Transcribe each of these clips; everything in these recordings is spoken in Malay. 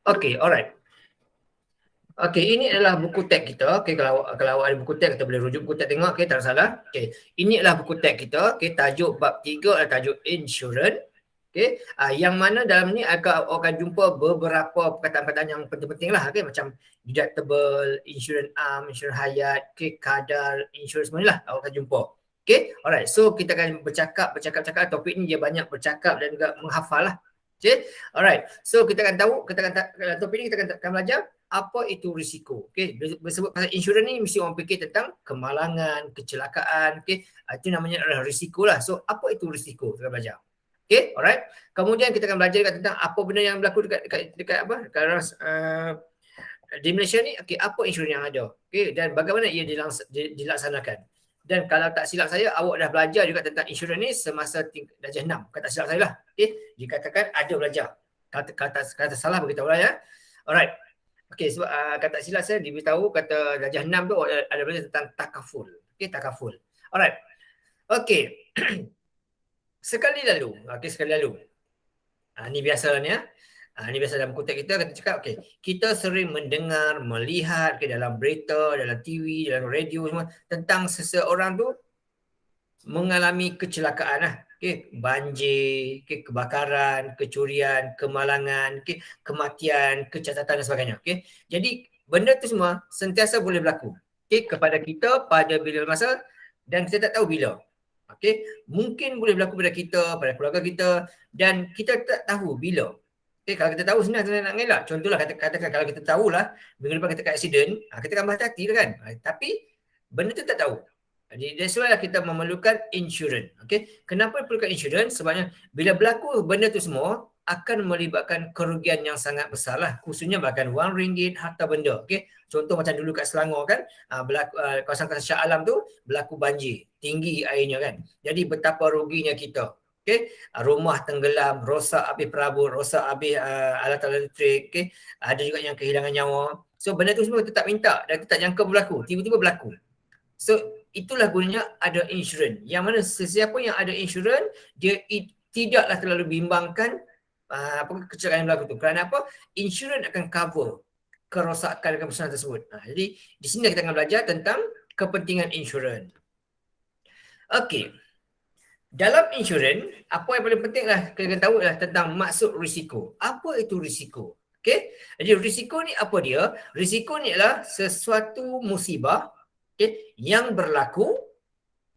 Okay, alright. Okay, ini adalah buku teks kita. Okay, kalau ada buku teks, kita boleh rujuk buku teks tengok. Okay, tak salah. Okay, ini adalah buku teks kita. Okay, tajuk bab 3 adalah tajuk insurans. Okay, yang mana dalam ni akan jumpa beberapa perkataan-perkataan yang penting-penting lah. Okay, macam deductible, insurans insurans hayat, okay, kadar, insurans semua ni lah awak akan jumpa. Okay, alright. So, kita akan bercakap. Topik ni dia banyak bercakap dan juga menghafal lah. Okay, alright. So, kita akan tahu, topik ni kita akan belajar apa itu risiko. Okey, bersebut pasal insurans ni mesti orang fikir tentang kemalangan, kecelakaan. Okey, itu namanya adalah risiko lah. So, apa itu risiko? Kita belajar. Okey, alright. Kemudian kita akan belajar tentang apa benda yang berlaku dekat apa? Di Malaysia ni, okey, apa insurans yang ada? Okey, dan bagaimana ia dilaksanakan? Dan kalau tak silap saya, awak dah belajar juga tentang insurans ni semasa darjah 6. Kata silap saya lah. Okey, dikatakan ada belajar. Kata salah beritahu lah ya. Alright. Okey, sebab kata silap saya diberitahu kata darjah 6 tu ada belajar tentang takaful. Okey, takaful. Alright. Okey. Sekali lalu. Ni biasa ni ya. Ni biasa dalam buku teks kita cakap, okey, kita sering mendengar, melihat dalam berita, dalam TV, dalam radio semua tentang seseorang tu mengalami kecelakaan lah. Okay, banjir, okay, kebakaran, kecurian, kemalangan, okay, kematian, kecacatan dan sebagainya. Okay. Jadi benda tu semua sentiasa boleh berlaku, okay, kepada kita pada bila masa dan kita tak tahu bila. Okay. Mungkin boleh berlaku pada kita, pada keluarga kita dan kita tak tahu bila. Okay, kalau kita tahu senang nak ngelak. Contohlah katakan kalau kita tahulah minggu depan kita kat accident, kita akan berhati-hati lah kan. Tapi benda tu tak tahu. Jadi that's why kita memerlukan insurans. Okay. Kenapa perlukan insurans? Sebabnya bila berlaku benda tu semua akan melibatkan kerugian yang sangat besar lah. Khususnya bahkan RM1 harta benda. Okay. Contoh macam dulu kat Selangor kan, kawasan-kawasan Shah Alam tu berlaku banjir. Tinggi airnya kan. Jadi betapa ruginya kita. Okay. Rumah tenggelam, rosak habis perabot, rosak habis alat-alat elektrik. Okay. Ada juga yang kehilangan nyawa. So benda tu semua kita tak minta dan kita tak jangka berlaku. Tiba-tiba berlaku. So itulah gunanya ada insurans. Yang mana sesiapa yang ada insurans, dia tidaklah terlalu bimbangkan kecelakaan yang berlaku tu. Kerana apa? Insurans akan cover kerosakan dan kerusakan tersebut. Jadi di sini kita akan belajar tentang kepentingan insurans. Okey. Dalam insurans, apa yang paling penting lah kita tahu adalah tentang maksud risiko. Apa itu risiko? Okey. Jadi risiko ni apa dia? Risiko ni adalah sesuatu musibah, okay, yang berlaku,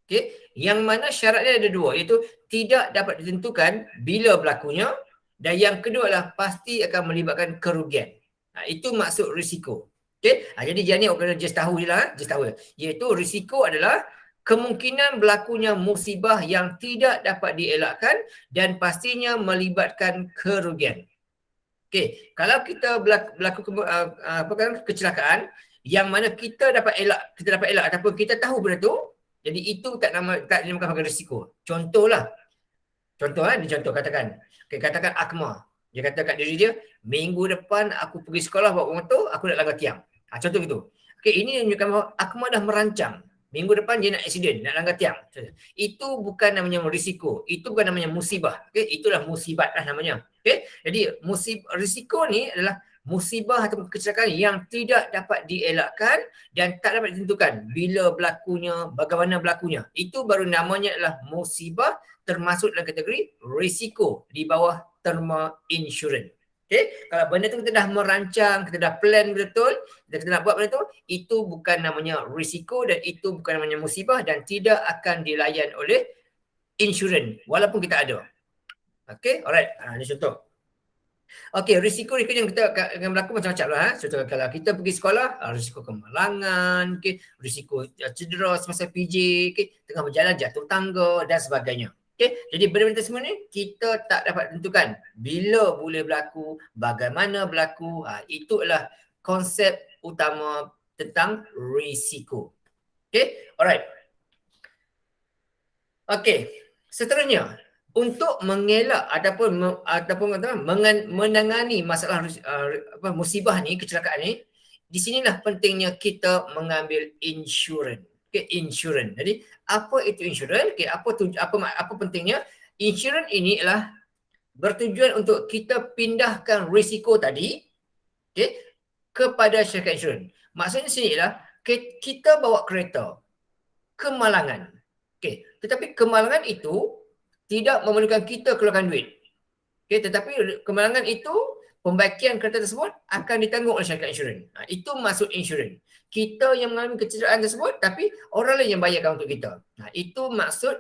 okay, yang mana syaratnya ada dua, iaitu tidak dapat ditentukan bila berlakunya dan yang kedua adalah pasti akan melibatkan kerugian. Itu maksud risiko. Okay. Jadi dia ni orang kena just tahu je lah. Iaitu risiko adalah kemungkinan berlakunya musibah yang tidak dapat dielakkan dan pastinya melibatkan kerugian. Okay. Kalau kita berlaku kecelakaan yang mana kita dapat elak ataupun kita tahu benda tu, jadi itu tak dinamakan sebagai risiko. Contoh katakan. Okay, katakan Akmal. Dia kata kat diri dia, minggu depan aku pergi sekolah bawa motor, aku nak langgar tiang. Contoh gitu. Okay, ini menunjukkan bahawa Akmal dah merancang. Minggu depan dia nak accident, nak langgar tiang. Itu bukan namanya risiko. Itu bukan namanya musibah. Okay, itulah musibat lah namanya. Okay, jadi risiko ni adalah musibah atau kecelakaan yang tidak dapat dielakkan dan tak dapat ditentukan bila berlakunya, bagaimana berlakunya. Itu baru namanya adalah musibah, termasuk dalam kategori risiko di bawah terma insurans. Okay? Kalau benda tu kita dah merancang, kita dah plan betul, kita nak buat benda tu, itu bukan namanya risiko dan itu bukan namanya musibah dan tidak akan dilayan oleh insurans walaupun kita ada. Okay, alright. Ini contoh. Okey, risiko yang kita akan berlaku macam-macam lah. Contoh kalau kita pergi sekolah, risiko kemalangan, okay, risiko cedera semasa PJ, okay, tengah berjalan jatuh tangga dan sebagainya. Okay, jadi benda-benda semua ni kita tak dapat tentukan bila boleh berlaku, bagaimana berlaku. Itu adalah konsep utama tentang risiko. Okay, alright. Okay, seterusnya. Untuk mengelak ataupun menangani masalah musibah ni, kecelakaan ni, di sinilah pentingnya kita mengambil insurans. Okay, insurans. Jadi apa itu insurans? Okay, apa pentingnya? Insurans ini adalah bertujuan untuk kita pindahkan risiko tadi, Okey, kepada syarikat insurans. Maksudnya sini ialah kita bawa kereta ke Malangan. Okey, tetapi kemalangan itu tidak memerlukan kita keluarkan duit. Okey, tetapi kemalangan itu pembaikian kereta tersebut akan ditanggung oleh syarikat insurans. Itu maksud insurans. Kita yang mengalami kecederaan tersebut tapi orang lain yang bayarkan untuk kita. Itu maksud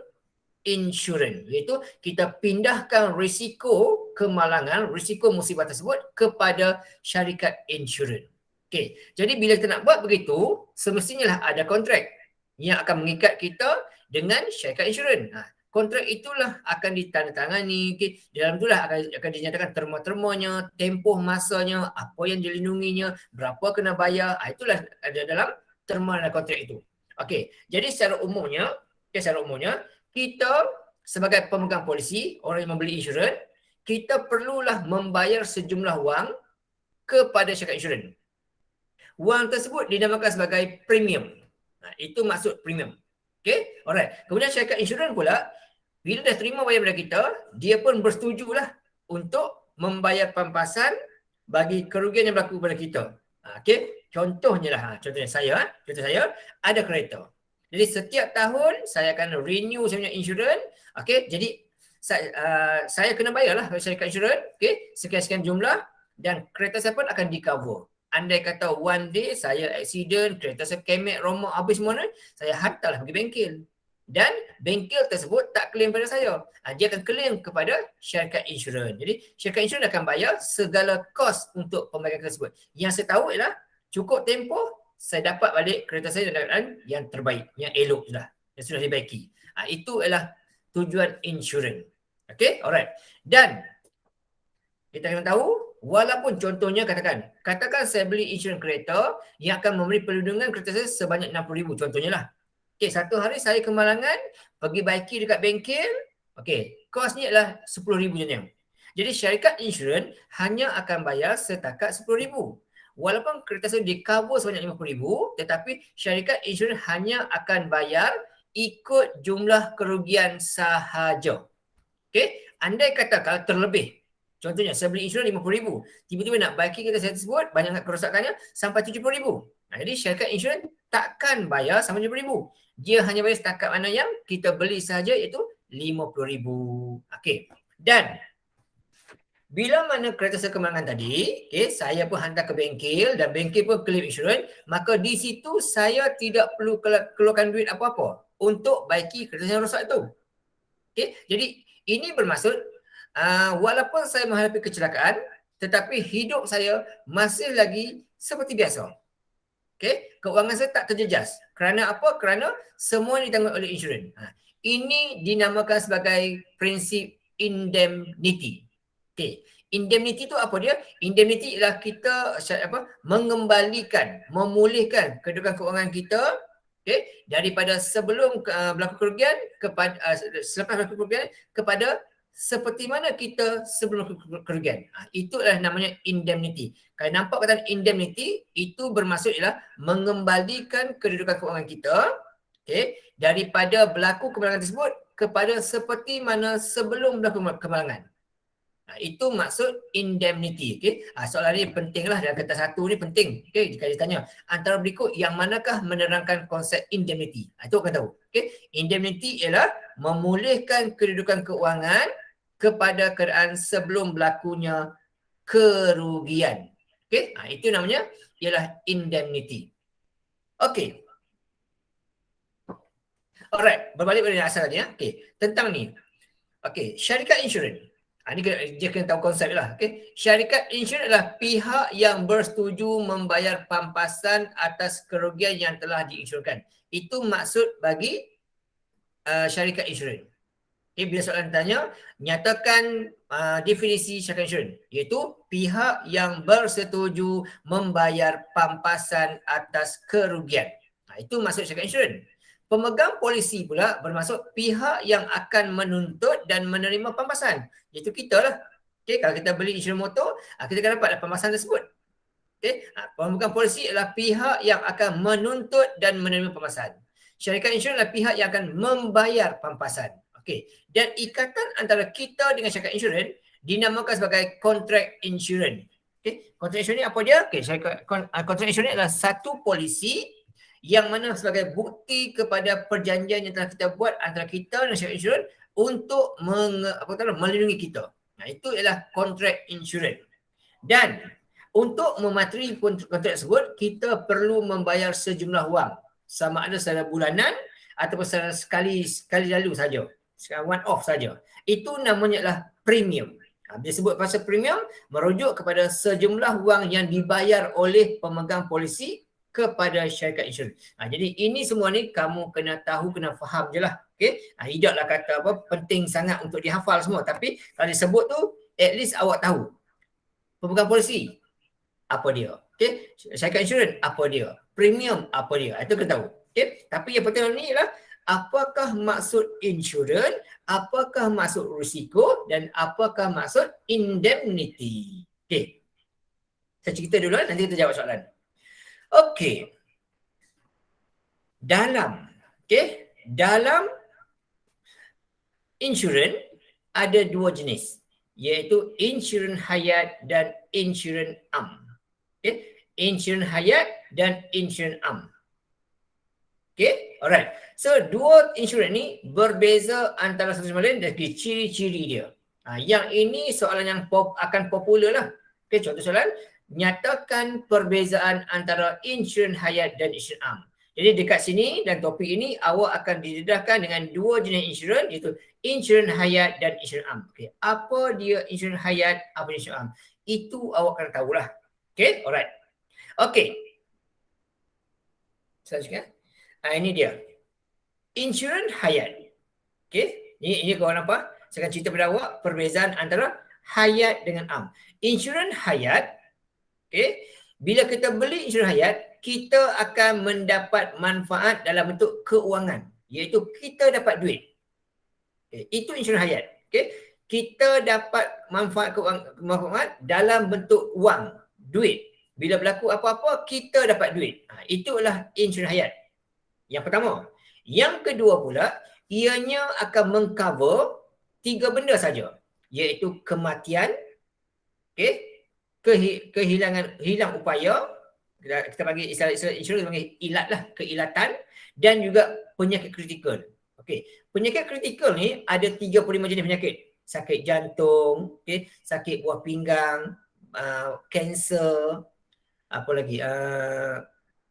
insurans, iaitu kita pindahkan risiko kemalangan, risiko musibah tersebut kepada syarikat insurans. Okey, jadi bila kita nak buat begitu, semestinya lah ada kontrak yang akan mengikat kita dengan syarikat insurans. Kontrak itulah akan ditandatangani, okay. Dalam itulah akan dinyatakan terma-termanya, tempoh masanya, apa yang dilindunginya, berapa kena bayar, itulah ada dalam terma dalam kontrak itu. Okey, jadi secara umumnya kita sebagai pemegang polisi, orang yang membeli insurans, kita perlulah membayar sejumlah wang kepada syarikat insurans. Wang tersebut dinamakan sebagai premium. Itu maksud premium. Okay, alright. Kemudian syarikat insurans pula, bila dah terima bayar daripada kita, dia pun bersetujulah untuk membayar pampasan bagi kerugian yang berlaku kepada kita. Okay, contohnya saya ada kereta. Jadi setiap tahun saya akan renew saya punya insurans. Okay, jadi saya kena bayarlah syarikat insurans. Okay, sekian-sekian jumlah dan kereta saya pun akan di-cover. Andai kata one day saya accident, kereta saya kemek, romak, habis semua, saya hantarlah pergi bengkel. Dan bengkel tersebut tak claim pada saya. Dia akan claim kepada syarikat insurans. Jadi syarikat insurans akan bayar segala kos untuk pembaikan tersebut. Yang saya tahu ialah cukup tempoh saya dapat balik kereta saya dalam keadaan yang terbaik, yang elok sudah, yang sudah dibaiki. Itu adalah tujuan insurans. Okay, alright. Dan kita kena tahu, walaupun contohnya katakan saya beli insurans kereta yang akan memberi perlindungan kereta saya sebanyak RM60,000 contohnya lah. Okey, satu hari saya ke Malangan, pergi baiki dekat bengkel, okey, kosnya adalah RM10,000 je. Jadi syarikat insurans hanya akan bayar setakat RM10,000. Walaupun kereta saya di-cover sebanyak RM50,000, tetapi syarikat insurans hanya akan bayar ikut jumlah kerugian sahaja. Okey, andai kata kalau terlebih, contohnya saya beli insurans RM50,000, tiba-tiba nak baiki kereta saya tersebut, banyak kerosakannya sampai RM70,000. Jadi syarikat insurans takkan bayar sampai RM70,000. Dia hanya bayar setakat mana yang kita beli sahaja, iaitu RM50,000. Okey. Dan bila mana kereta saya kemalangan tadi, okay, saya pun hantar ke bengkel dan bengkel pun claim insurans, maka di situ saya tidak perlu keluarkan duit apa-apa untuk baiki kereta yang rosak itu. Okay. Jadi ini bermaksud walaupun saya menghadapi kecelakaan, tetapi hidup saya masih lagi seperti biasa. Okay, keuangan saya tak terjejas. Kerana apa? Kerana semua ditanggung oleh insurans. Ini dinamakan sebagai prinsip indemnity. Okay, indemnity tu apa dia? Indemnity ialah kita mengembalikan, memulihkan kedudukan keuangan kita, okay, daripada sebelum berlaku kerugian kepada selepas berlaku kerugian kepada seperti mana kita sebelum kerugian. Itu adalah namanya indemnity. Kalau nampak kata indemnity, itu bermaksud ialah mengembalikan kedudukan keuangan kita, okay, daripada berlaku kemalangan tersebut kepada seperti mana sebelum berlaku kemalangan. Itu maksud indemnity. Okay. Soalan ni penting lah dalam kertas satu ni penting. Okay. Jika ditanya antara berikut yang manakah menerangkan konsep indemnity. Itu akan tahu. Okay. Indemnity ialah memulihkan kedudukan keuangan kepada keadaan sebelum berlakunya kerugian. Okay. Itu namanya ialah indemnity. Okay. Alright. Berbalik pada asal tadi. Okay. Tentang ni. Okay. Syarikat insurans. Ini dia kena tahu konsep lah. Okay. Syarikat insurans adalah pihak yang bersetuju membayar pampasan atas kerugian yang telah diinsurkan. Itu maksud bagi syarikat insurans. Okay. Bila soalan tanya, nyatakan definisi syarikat insurans, iaitu pihak yang bersetuju membayar pampasan atas kerugian. Itu maksud syarikat insurans. Pemegang polisi pula bermaksud pihak yang akan menuntut dan menerima pampasan. Iaitu kita lah. Okay, kalau kita beli insurans motor, kita akan dapat pampasan tersebut. Okay, pemegang polisi adalah pihak yang akan menuntut dan menerima pampasan. Syarikat insurans adalah pihak yang akan membayar pampasan. Okay, dan ikatan antara kita dengan syarikat insurans dinamakan sebagai kontrak insurans. Okay. Kontrak insurans ni apa dia? Okay, kontrak insurans ni adalah satu polisi yang mana sebagai bukti kepada perjanjian yang telah kita buat antara kita dan syarikat insurans untuk melindungi kita. Nah, itu ialah kontrak insurans. Dan untuk mematuhi kontrak tersebut, kita perlu membayar sejumlah wang, sama ada secara bulanan ataupun secara sekali lalu saja, one off saja. Itu namanya adalah premium. Bila sebut pasal premium, merujuk kepada sejumlah wang yang dibayar oleh pemegang polisi kepada syarikat insurans. Jadi ini semua ni kamu kena tahu, kena faham je lah. Okay? Tidaklah kata apa penting sangat untuk dihafal semua. Tapi kalau disebut tu, at least awak tahu. Pemegang polisi, apa dia? Okay? Syarikat insurans, apa dia? Premium, apa dia? Itu kena tahu. Okay? Tapi yang penting ni ialah apakah maksud insurans, apakah maksud risiko dan apakah maksud indemnity. Okay. Saya cerita dulu, nanti kita jawab soalan. Okey. Dalam insurans ada dua jenis, iaitu insurans hayat dan insurans am. Okey, insurans hayat dan insurans am. Okey, alright. So dua insurans ni berbeza antara satu sama lain dari ciri-ciri dia. Yang ini soalan yang akan popular lah. Okey, contoh soalan, nyatakan perbezaan antara insurans hayat dan insurans am. Jadi dekat sini dan topik ini awak akan didedahkan dengan dua jenis insurans, iaitu insurans hayat dan insurans am. Okay. Apa dia insurans hayat, apa dia insurans am? Itu awak kena tahulah. Okay, alright. Okay. Selanjutnya. Ini dia. Insurans hayat. Okay. Ini korang nampak. Saya akan cerita pada awak perbezaan antara hayat dengan am. Insurans hayat, okay, bila kita beli insurans hayat, kita akan mendapat manfaat dalam bentuk keuangan, iaitu kita dapat duit. Okay, itu insurans hayat. Okay, kita dapat manfaat keuangan dalam bentuk wang, duit. Bila berlaku apa-apa, kita dapat duit. Itu adalah insurans hayat. Yang pertama. Yang kedua pula, ianya akan mengcover 3 benda saja, iaitu kematian, okay, hilang upaya, kita bagi istilah insurans bagi ilat lah, keilatan, dan juga penyakit kritikal. Okey, penyakit kritikal ni ada 35 jenis penyakit. Sakit jantung, okay, sakit buah pinggang, kanser, apa lagi?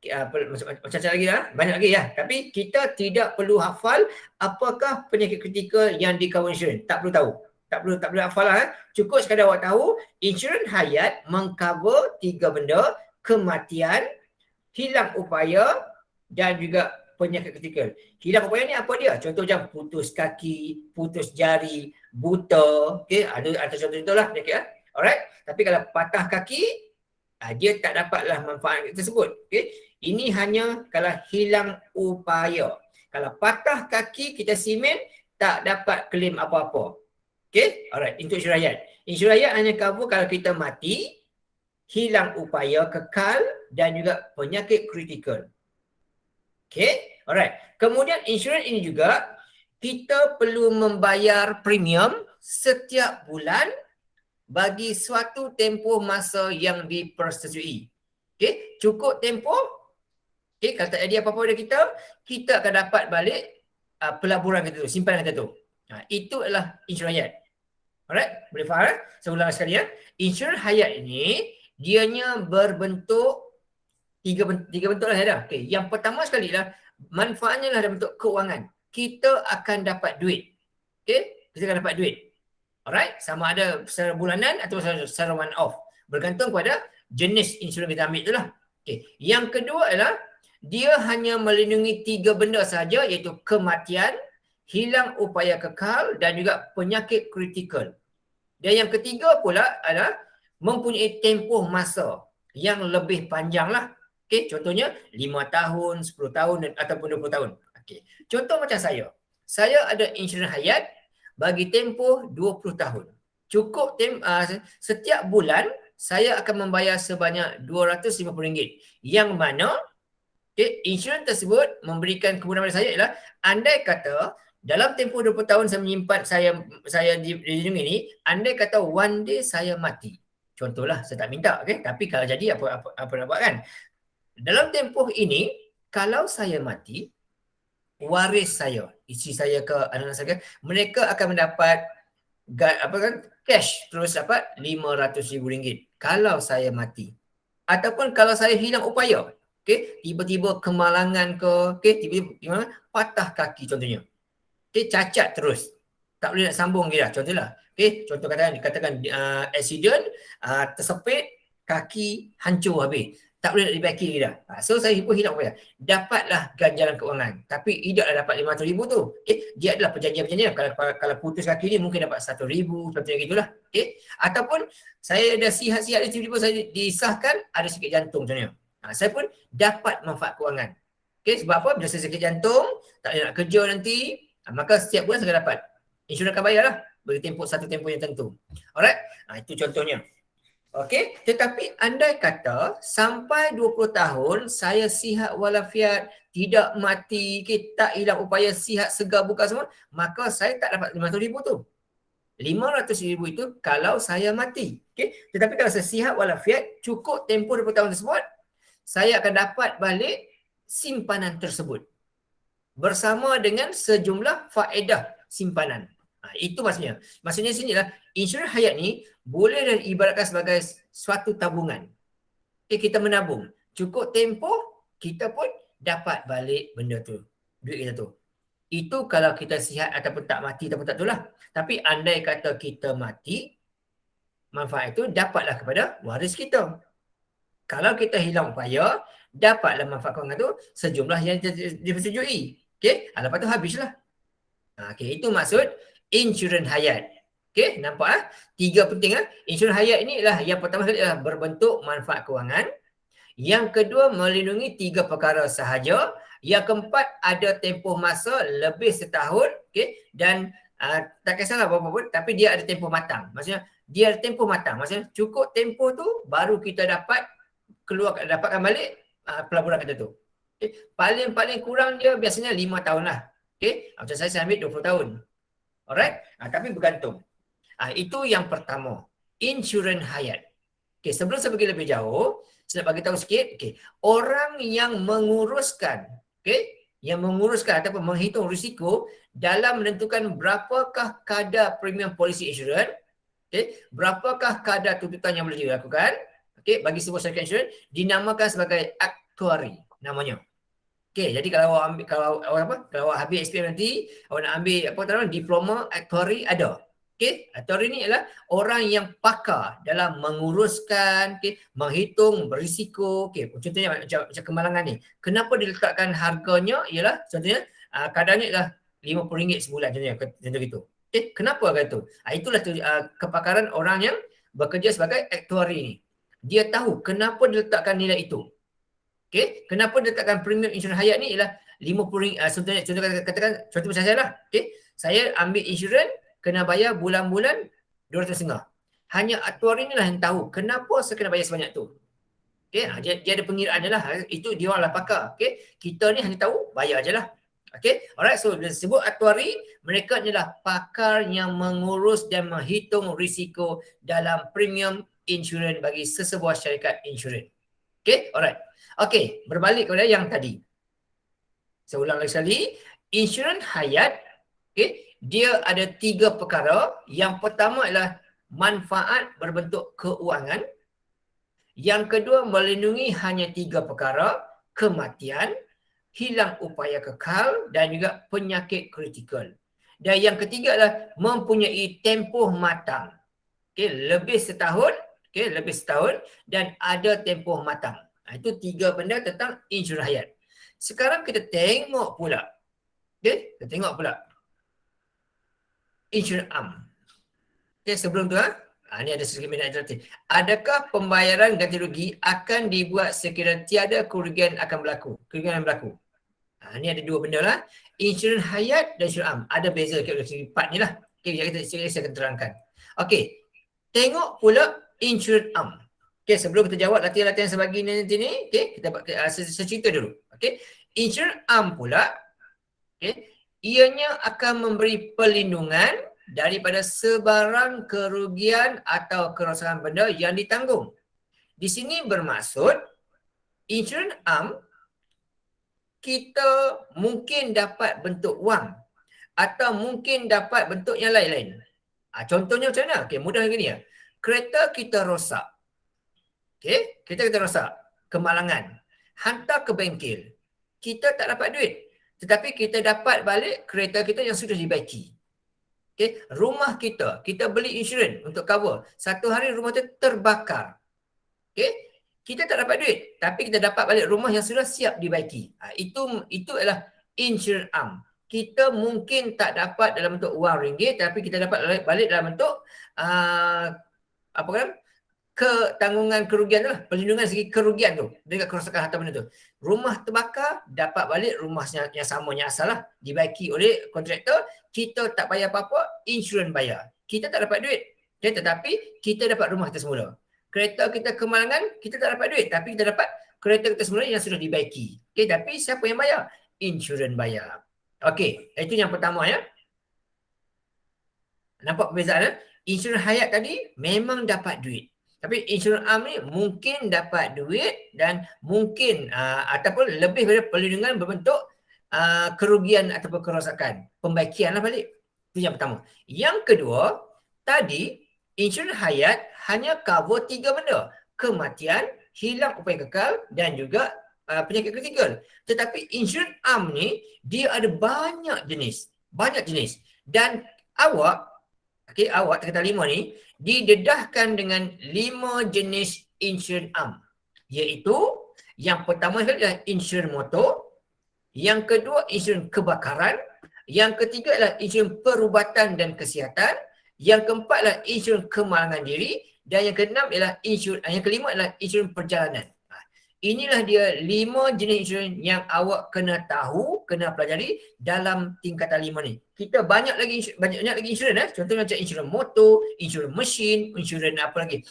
Macam-macam lagi lah, banyak lagi ya. Tapi kita tidak perlu hafal apakah penyakit kritikal yang di cover insurans. Tak perlu tahu. Tak perlu hafal lah. Cukup sekadar awak tahu insurans hayat mengcover 3 benda, kematian, hilang upaya dan juga penyakit kritikal. Hilang upaya ni apa dia? Contoh macam putus kaki, putus jari, buta, okey, ada contoh-contoh lah penyakit lah. Alright. Tapi kalau patah kaki, dia tak dapatlah manfaat tersebut. Okey. Ini hanya kalau hilang upaya. Kalau patah kaki kita simen, tak dapat claim apa-apa. Okay, alright. Untuk insurans hayat. Insurans hayat hanya cover kalau kita mati, hilang upaya kekal dan juga penyakit kritikal. Okay, alright. Kemudian insurans ini juga kita perlu membayar premium setiap bulan bagi suatu tempoh masa yang dipersetujui. Okay, cukup tempoh. Okay, kalau tak jadi apa-apa dari kita akan dapat balik pelaburan kita tu, simpanan kita tu. Itu adalah insurans hayat. Alright, boleh faham? Saya ulang sekali ya. Insurans hayat ini dianya berbentuk tiga bentuk lah ada. Okay. Yang pertama sekali lah, manfaatnya lah dalam bentuk keuangan. Kita akan dapat duit. Okay, kita akan dapat duit. Alright, sama ada secara bulanan atau secara one off. Bergantung pada jenis insurans kita ambil tu lah. Okay. Yang kedua adalah dia hanya melindungi 3 benda saja, iaitu kematian, hilang upaya kekal dan juga penyakit kritikal. Dan yang ketiga pula adalah mempunyai tempoh masa yang lebih panjang lah. Okay, contohnya 5 tahun, 10 tahun ataupun 20 tahun. Okay. Contoh macam saya. Saya ada insurans hayat bagi tempoh 20 tahun. Cukup setiap bulan saya akan membayar sebanyak RM250. Yang mana insurans tersebut memberikan kemudahan pada saya ialah andai kata dalam tempoh 20 tahun saya menyimpan saya dilindungi ni, andai kata one day saya mati. Contohlah, saya tak minta, okay? Tapi kalau jadi apa nak buat kan? Dalam tempoh ini, kalau saya mati, waris saya, isteri saya ke anak-anak saya, mereka akan mendapat cash terus dapat RM500,000 kalau saya mati. Ataupun kalau saya hilang upaya, okay? Tiba-tiba kemalangan ke, okay? Tiba-tiba patah kaki contohnya. Okay? Cacat terus. Tak boleh nak sambung dia, contohlah. Okay? Contoh katakan accident, tersepit, kaki hancur habis. Tak boleh nak dibaiki dia. So saya pun hilang upaya. Dapatlah ganjaran keuangan. Tapi tidaklah dapat RM500,000 tu. Okay? Dia adalah perjanjian-perjanjian. Kalau putus kaki ni mungkin dapat RM100,000, contohnya gitulah. Okay? Ataupun saya dah sihat-sihat, tiba-tiba saya disahkan ada sakit jantung contohnya. Saya pun dapat manfaat keuangan. Okay? Sebab apa? Bila saya sakit jantung, tak boleh nak kerja nanti, maka setiap bulan saya dapat. Insurans akan bayar lah. Bagi satu tempoh yang tentu. Alright? Itu contohnya. Okey, tetapi andai kata sampai 20 tahun saya sihat walafiat, tidak mati, tak hilang upaya, sihat, segar, buka semua, maka saya tak dapat RM500,000 tu. RM500,000 itu kalau saya mati. Okey, tetapi kalau saya sihat walafiat, cukup tempoh 20 tahun tersebut, saya akan dapat balik simpanan tersebut bersama dengan sejumlah faedah simpanan. Itu maksudnya. Maksudnya sinilah insurans hayat ni boleh diibaratkan sebagai suatu tabungan. Okay, kita menabung. Cukup tempoh, kita pun dapat balik benda tu. Duit kita tu. Itu kalau kita sihat ataupun tak mati ataupun tak itulah. Tapi andai kata kita mati, manfaat itu dapatlah kepada waris kita. Kalau kita hilang upaya, dapatlah manfaat kewangan tu sejumlah yang disetujui. Okay, lepas tu habislah. Okay, itu maksud insurans hayat. Okay, nampak 3 penting. Insurans hayat ini adalah yang pertama sekali adalah berbentuk manfaat kewangan. Yang kedua melindungi 3 perkara sahaja. Yang keempat ada tempoh masa lebih setahun. Okay, dan tak kisahlah berapa pun, tapi dia ada tempoh matang. Maksudnya dia ada tempoh matang. Maksudnya cukup tempoh tu baru kita dapatkan balik pelaburan kita tu. Okay. Paling kurang dia biasanya 5 tahun lah. Okay. Macam saya ambil 20 tahun. Alright. Tapi bergantung. Itu yang pertama. Insurans hayat. Okay. Sebelum saya pergi lebih jauh, saya nak bagi tahu sikit. Okay. Orang yang menguruskan, ataupun menghitung risiko dalam menentukan berapakah kadar premium polisi insurans, berapakah kadar tuntutan yang boleh dilakukan, bagi sebuah syarikat insurans, dinamakan sebagai aktuari namanya. Jadi kalau awak habis SPM nanti, awak nak ambil diploma aktuari ada. Aktuari ni adalah orang yang pakar dalam menguruskan, menghitung berisiko. Contohnya macam kemalangan ni. Kenapa diletakkan harganya ialah contohnya kadarnya ialah RM50 sebulan contoh gitu. Kenapa kata tu? Itulah kepakaran orang yang bekerja sebagai aktuari ni. Dia tahu kenapa diletakkan nilai itu. Kenapa diletakkan premium insurans hayat ni ialah RM50. Contoh katakan contoh macam saya lah. Saya ambil insurans kena bayar bulan-bulan RM200.5. Hanya aktuari ni lah yang tahu kenapa saya kena bayar sebanyak tu. Dia ada pengiraan je lah. Itu dia orang lah pakar. Kita ni hanya tahu bayar je lah. Alright, so bila disebut aktuari, mereka adalah pakar yang mengurus dan menghitung risiko dalam premium insurans bagi sesebuah syarikat insurans. Alright. Berbalik kepada yang tadi. Saya ulang lagi sekali. Insurans hayat, dia ada 3 perkara. Yang pertama adalah manfaat berbentuk keuangan. Yang kedua melindungi hanya 3 perkara. Kematian, hilang upaya kekal dan juga penyakit kritikal. Dan yang ketiga adalah mempunyai tempoh matang. Lebih setahun dan ada tempoh matang. Itu 3 benda tentang insurans hayat. Sekarang kita tengok pula. Insurans am. Sebelum tu ni ada sedikit minat interaktif. Adakah pembayaran ganti rugi akan dibuat sekiranya tiada kerugian akan berlaku? Ni ada 2 benda lah. Insurans hayat dan insurans am. Ada beza segi part ni lah. Saya akan terangkan. Tengok pula insurans am. Sebelum kita jawab latihan-latihan sebagainya nanti ni, kita cerita dulu. Insurans am pula, ianya akan memberi perlindungan daripada sebarang kerugian atau kerosakan benda yang ditanggung. Di sini bermaksud insurans am kita mungkin dapat bentuk wang atau mungkin dapat bentuk yang lain-lain. Contohnya macam mana? Okay, mudah gini ya. Kereta kita rosak. Okay, kereta kita rosak. Kemalangan. Hantar ke bengkel. Kita tak dapat duit. Tetapi kita dapat balik kereta kita yang sudah dibaiki. Okay, rumah kita beli insurans untuk cover. Satu hari rumah tu terbakar. Okay, kita tak dapat duit. Tapi kita dapat balik rumah yang sudah siap dibaiki. Itu adalah insurans am. Kita mungkin tak dapat dalam bentuk wang ringgit, tapi kita dapat balik dalam bentuk apa kan? Ketanggungan kerugian tu lah, perlindungan segi kerugian tu dekat kerosakan harta benda tu. Rumah terbakar, dapat balik rumah yang samanya asal lah, dibaiki oleh kontraktor, kita tak bayar apa-apa, insurans bayar. Kita tak dapat duit, okay, tetapi kita dapat rumah kita semula. Kereta kita kemalangan, kita tak dapat duit, tapi kita dapat kereta kita semula yang sudah dibaiki. Okay, tapi siapa yang bayar? Insurans bayar. Okey, itu yang pertama ya. Nampak perbezaan ya? Insurans hayat tadi memang dapat duit. Tapi insurans am ni mungkin dapat duit dan mungkin ataupun lebih daripada perlindungan berbentuk kerugian ataupun kerosakan. Pembaikian lah balik. Itu yang pertama. Yang kedua, tadi insurans hayat hanya cover 3 benda. Kematian, hilang upaya kekal dan juga penyakit kritikal. Tetapi insurans am ni dia ada banyak jenis. Banyak jenis. Dan awak terkata 5 ni didedahkan dengan 5 jenis insurans am. Iaitu yang pertama adalah insurans motor, yang kedua insurans kebakaran, yang ketiga adalah insurans perubatan dan kesihatan, yang keempat adalah insurans kemalangan diri dan yang keenam ialah yang kelima adalah insurans perjalanan. Inilah dia 5 jenis insurans yang awak kena tahu, kena pelajari dalam tingkatan 5 ni. Kita banyak lagi insurans. Contohnya macam insurans motor, insurans mesin, insurans apa lagi?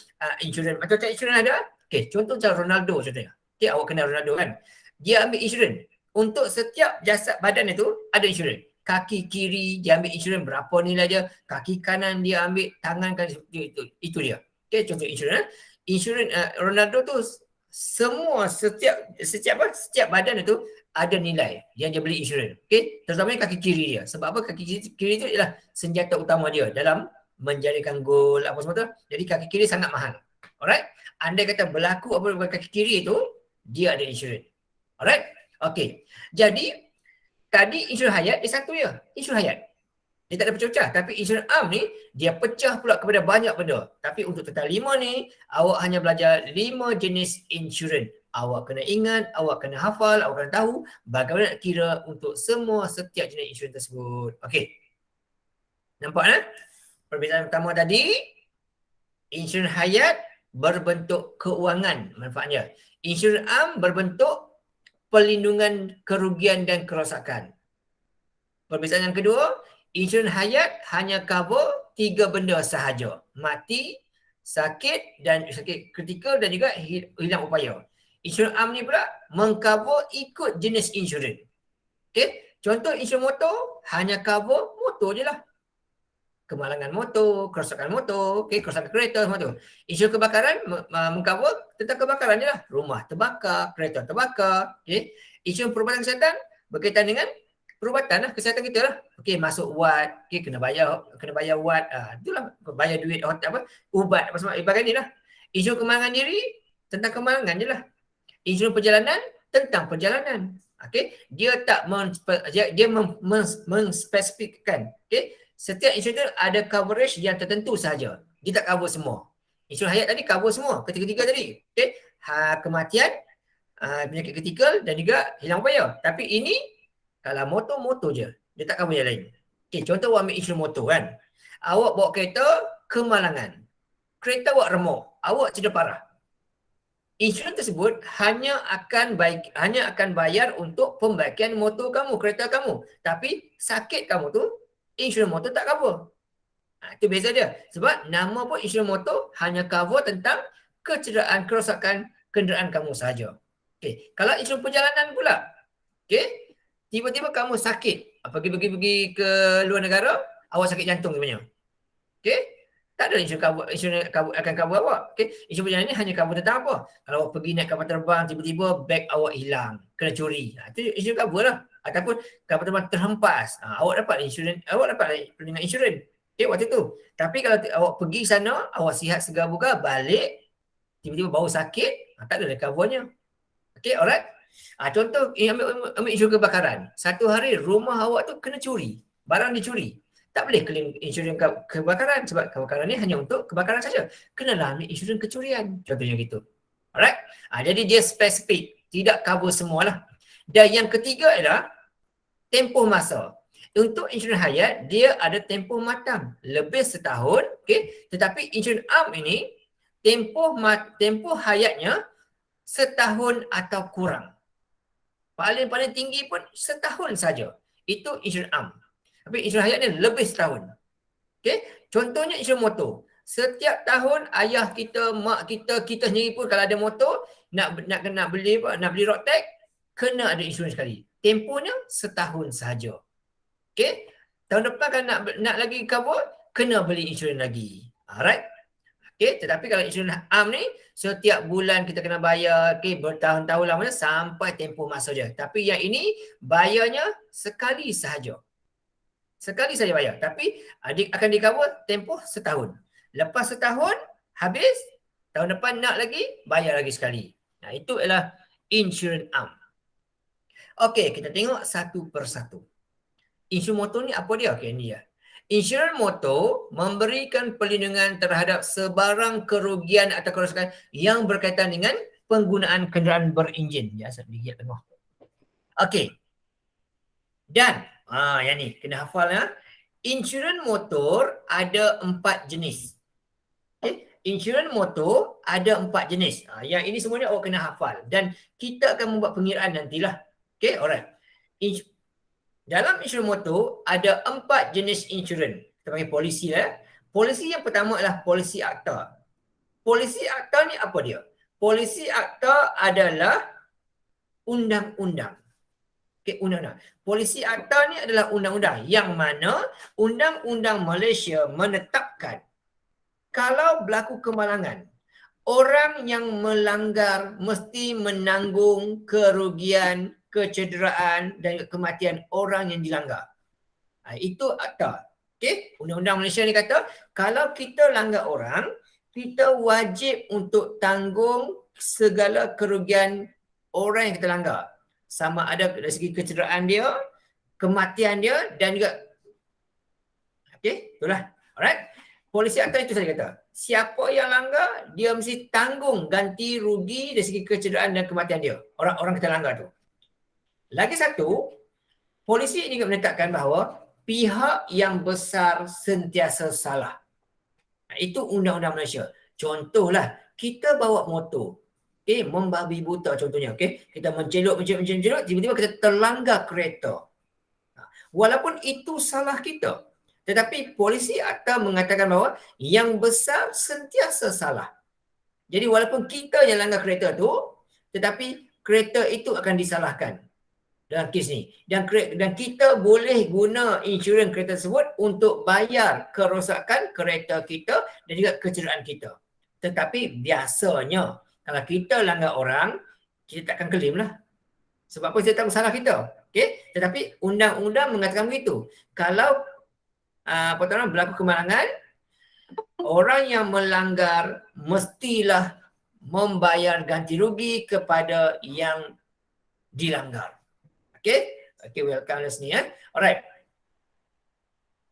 Insurans macam insurans ada. Okey, contoh macam Ronaldo contohnya. Okey, awak kenal Ronaldo kan? Dia ambil insurans. Untuk setiap jasad badan itu ada insurans. Kaki kiri dia ambil insurans berapa nilai dia, kaki kanan dia ambil, tangan kan itu dia. Okey, contoh insurans. Insurans Ronaldo tu semua setiap badan itu ada nilai yang dia beli insurans. Okey, terutamanya kaki kiri dia. Sebab apa? Kaki kiri itu ialah senjata utama dia dalam menjadikan gol apa semua tu. Jadi kaki kiri sangat mahal. Alright? Andai kata berlaku apa dengan kaki kiri itu, dia ada insurans. Alright? Okey. Jadi tadi insurans hayat dia satu je, insurans hayat. Dia tak ada pecah-pecah. Tapi insurans am ni, dia pecah pula kepada banyak benda. Tapi untuk total 5 ni, awak hanya belajar 5 jenis insurans. Awak kena ingat, awak kena hafal, awak kena tahu bagaimana nak kira untuk setiap jenis insurans tersebut. Okey. Nampak kan? Perbezaan pertama tadi, insurans hayat berbentuk keuangan manfaatnya. Insurans am berbentuk perlindungan kerugian dan kerosakan. Perbezaan yang kedua, insurans hayat hanya cover 3 benda sahaja. Mati, sakit kritikal dan juga hilang upaya. Insurans am ni pula mengcover ikut jenis insurans. Okey, contoh insurans motor hanya cover motor je lah. Kemalangan motor, kerosakan motor, kerosakan kereta semua tu. Insurans kebakaran mengcover tentang kebakaran je lah. Rumah terbakar, kereta terbakar. Okey, insurans perubatan kesihatan berkaitan dengan perubatan lah, kesihatan kita lah. Okey, masuk ward, kena bayar ward, itulah bayar duit ubat apa semua bagian ni lah. Insurans kemalangan diri tentang kemalangan je lah. Insurans perjalanan tentang perjalanan. Okey, dia tak menspesifikkan. Okey, setiap insurans ada coverage yang tertentu sahaja. Dia tak cover semua. Insurans hayat tadi cover semua, ketiga-tiga tadi. Okey, kematian, penyakit kritikal dan juga hilang upaya. Tapi ini kalau motor je, dia tak cover yang lain. Okey, contoh awak ambil insurans motor kan. Awak bawa kereta kemalangan. Kereta awak remuk, awak cedera parah. Insurans tersebut hanya akan bayar untuk pembaikan motor kamu, kereta kamu. Tapi sakit kamu tu, insurans motor tak cover. Itu beza dia. Sebab nama pun insurans motor hanya cover tentang kecederaan, kerosakan kenderaan kamu sahaja. Okey, kalau insurans perjalanan pula, okey, tiba-tiba kamu sakit, pergi ke luar negara, awak sakit jantung sebenarnya. Okey? Tak ada insurans akan cover awak. Okey? Insurans perjalanan ni hanya cover tentang apa? Kalau awak pergi naik kapal terbang, tiba-tiba beg awak hilang, kena curi. Itu insurans cover lah. Ataupun kapal terbang terhempas. Awak dapat insurans, awak dapat perlindungan insurans. Okey, waktu tu. Tapi kalau awak pergi sana, awak sihat segar bugar, balik, tiba-tiba baru sakit, tak ada covernya. Okey, alright. Contoh, ambil insurans kebakaran. Satu hari rumah awak tu kena curi. Barang dicuri. Tak boleh claim insurans kebakaran sebab kebakaran ni hanya untuk kebakaran saja. Kenalah ambil insurans kecurian. Contohnya gitu. Alright. Jadi dia spesifik. Tidak cover semualah. Dan yang ketiga adalah tempoh masa. Untuk insurans hayat, dia ada tempoh matang. Lebih setahun. Okay? Tetapi insurans am ini, tempoh hayatnya setahun atau kurang. Paling tinggi pun setahun saja. Itu insurans am. Tapi insurans hayat ni lebih setahun. Okey, contohnya insurans motor. Setiap tahun ayah kita, mak kita, kita sendiri pun kalau ada motor nak beli road tax, kena ada insurans sekali. Tempohnya setahun saja. Okey, tahun depan kalau nak lagi cover, kena beli insurans lagi. Alright. Okey, tetapi kalau insurans am ni setiap bulan kita kena bayar, okey, bertahun-tahun lamanya sampai tempoh masa je. Tapi yang ini bayarnya sekali sahaja. Sekali saja bayar. Tapi akan di-cover tempoh setahun. Lepas setahun, habis. Tahun depan nak lagi, bayar lagi sekali. Itu adalah insurans am. Okey, kita tengok satu persatu. Insurans motor ni apa dia? Okey, ni dia. Insurans motor memberikan perlindungan terhadap sebarang kerugian atau kerosakan yang berkaitan dengan penggunaan kenderaan berenjin. Ya, sedikit tengok. Okey. Dan yang ni kena hafal ya. Insurans motor ada 4 jenis. Okay. Insurans motor ada 4 jenis. Yang ini semuanya awak kena hafal dan kita akan membuat pengiraan nantilah. Okay, alright. Dalam insurans motor ada 4 jenis insurans. Kita panggil polisi lah. Polisi yang pertama adalah polisi akta. Polisi akta ni apa dia? Polisi akta adalah undang-undang. Okay, undang-undang. Polisi akta ni adalah undang-undang yang mana undang-undang Malaysia menetapkan kalau berlaku kemalangan, orang yang melanggar mesti menanggung kerugian, kecederaan dan kematian orang yang dilanggar. Itu akta. Okay? Undang-undang Malaysia ni kata kalau kita langgar orang, kita wajib untuk tanggung segala kerugian orang yang kita langgar. Sama ada dari segi kecederaan dia, kematian dia dan juga okey, itulah. Alright. Polisi akta itu saya kata. Siapa yang langgar, dia mesti tanggung ganti rugi dari segi kecederaan dan kematian dia. Orang kita langgar tu. Lagi satu, polisi juga menetapkan bahawa pihak yang besar sentiasa salah. Itu undang-undang Malaysia. Contohlah, kita bawa motor. Okay, membabi buta contohnya. Okay, kita menceluk, tiba-tiba kita terlanggar kereta. Walaupun itu salah kita. Tetapi polisi akta mengatakan bahawa yang besar sentiasa salah. Jadi walaupun kita yang langgar kereta tu, tetapi kereta itu akan disalahkan dalam kes ni. Dan kita boleh guna insurans kereta tersebut untuk bayar kerosakan kereta kita dan juga kecederaan kita. Tetapi biasanya kalau kita langgar orang, kita takkan claim lah. Sebab apa? Kita tahu salah kita. Okay? Tetapi undang-undang mengatakan begitu. Kalau berlaku kemalangan, orang yang melanggar mestilah membayar ganti rugi kepada yang dilanggar. Okay? Okay, welcome sini ya. Alright.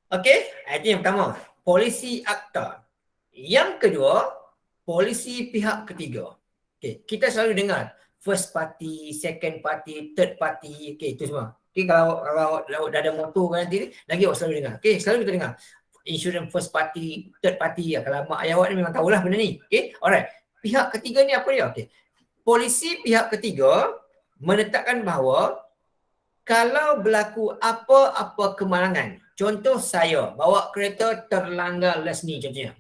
Okay, itu yang pertama. Polisi akta. Yang kedua, polisi pihak ketiga. Okay, kita selalu dengar first party, second party, third party. Okay, itu semua. Okay, kalau dah ada motor nanti lagi awak selalu dengar. Okay, selalu kita dengar insurans first party, third party. Kalau mak ayah awak ni memang tahulah benda ni. Okay, alright. Pihak ketiga ni apa dia? Okay, polisi pihak ketiga menetapkan bahawa kalau berlaku apa-apa kemalangan, contoh saya bawa kereta terlanggar les ni contohnya,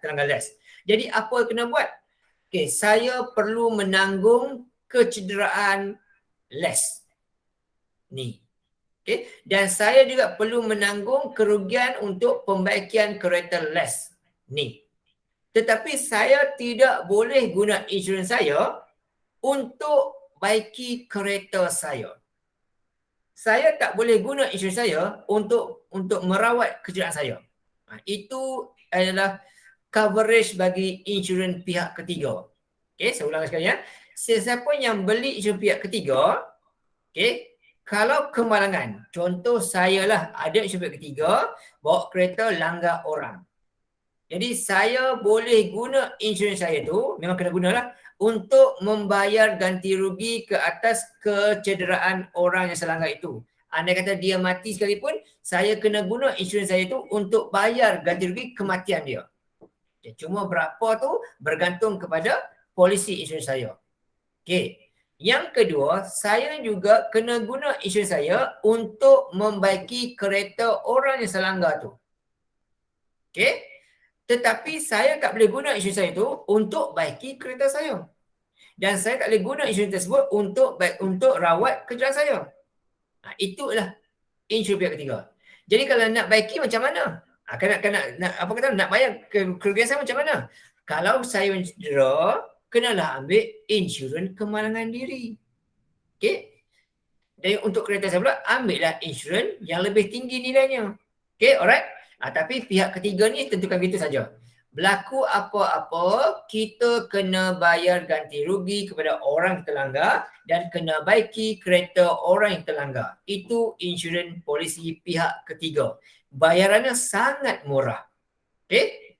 terlanggar les. Jadi apa kena buat? Okay, saya perlu menanggung kecederaan les ni. Okay? Dan saya juga perlu menanggung kerugian untuk pembaikan kereta les ni. Tetapi saya tidak boleh guna insurans saya untuk baiki kereta saya. Saya tak boleh guna insurans saya untuk merawat kenderaan saya. Itu adalah coverage bagi insurans pihak ketiga. Okey, saya ulang sekali ya. Sesiapa yang beli insurans pihak ketiga, okey, kalau kemalangan, contoh saya lah ada insurans pihak ketiga, bawa kereta langgar orang. Jadi saya boleh guna insurans saya tu, memang kena gunalah, untuk membayar ganti rugi ke atas kecederaan orang yang selanggar itu. Andai kata dia mati sekalipun, saya kena guna insurans saya tu untuk bayar ganti rugi kematian dia. Cuma berapa tu bergantung kepada polisi insurans saya. Okey. Yang kedua, saya juga kena guna insurans saya untuk membaiki kereta orang yang selanggar tu. Okey. Tetapi saya tak boleh guna insurans saya tu untuk baiki kereta saya. Dan saya tak boleh guna insurans tersebut untuk rawat kenderaan saya. Itulah insurans pihak ketiga. Jadi kalau nak baiki macam mana? Nak bayar kerugian saya macam mana? Kalau saya cedera, kenalah ambil insurans kemalangan diri. Okey? Dan untuk kereta saya pula, ambillah insurans yang lebih tinggi nilainya. Okey, alright? Tapi pihak ketiga ni tentukan begitu saja. Berlaku apa-apa, kita kena bayar ganti rugi kepada orang yang terlanggar dan kena baiki kereta orang yang terlanggar. Itu insurans polisi pihak ketiga. Bayarannya sangat murah. Okey?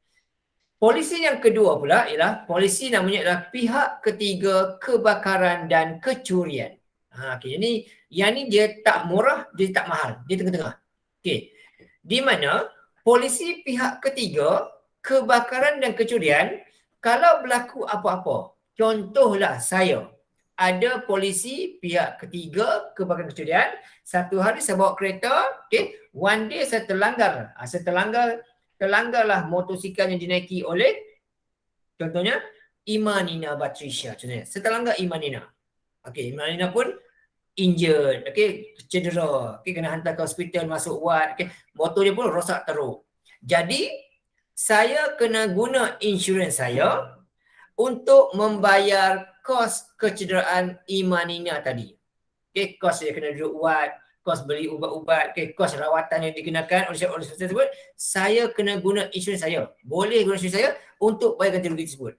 Polisi yang kedua pula ialah polisi namanya adalah pihak ketiga kebakaran dan kecurian. Okey, yang ni dia tak murah, dia tak mahal, dia tengah-tengah. Okey. Di mana polisi pihak ketiga kebakaran dan kecurian, kalau berlaku apa-apa, contohlah saya ada polisi pihak ketiga kebakaran kecurian, satu hari saya bawa kereta, okey, one day saya terlanggar. Terlanggarlah motosikal yang dinaiki oleh contohnya Imanina Batrisha contohnya. Saya terlanggar Imanina. Okey, Imanina pun injured, okey, cedera, okey, kena hantar ke hospital, masuk ward, okey, motor dia pun rosak teruk. Jadi saya kena guna insurans saya untuk membayar kos kecederaan Imanina tadi. Okey, kos dia kena duduk ward, kos beli ubat-ubat, okey, kos rawatan yang dikenakan oleh hospital tersebut, saya kena guna insurans saya. Boleh guna insurans saya untuk bayar ganti rugi tersebut.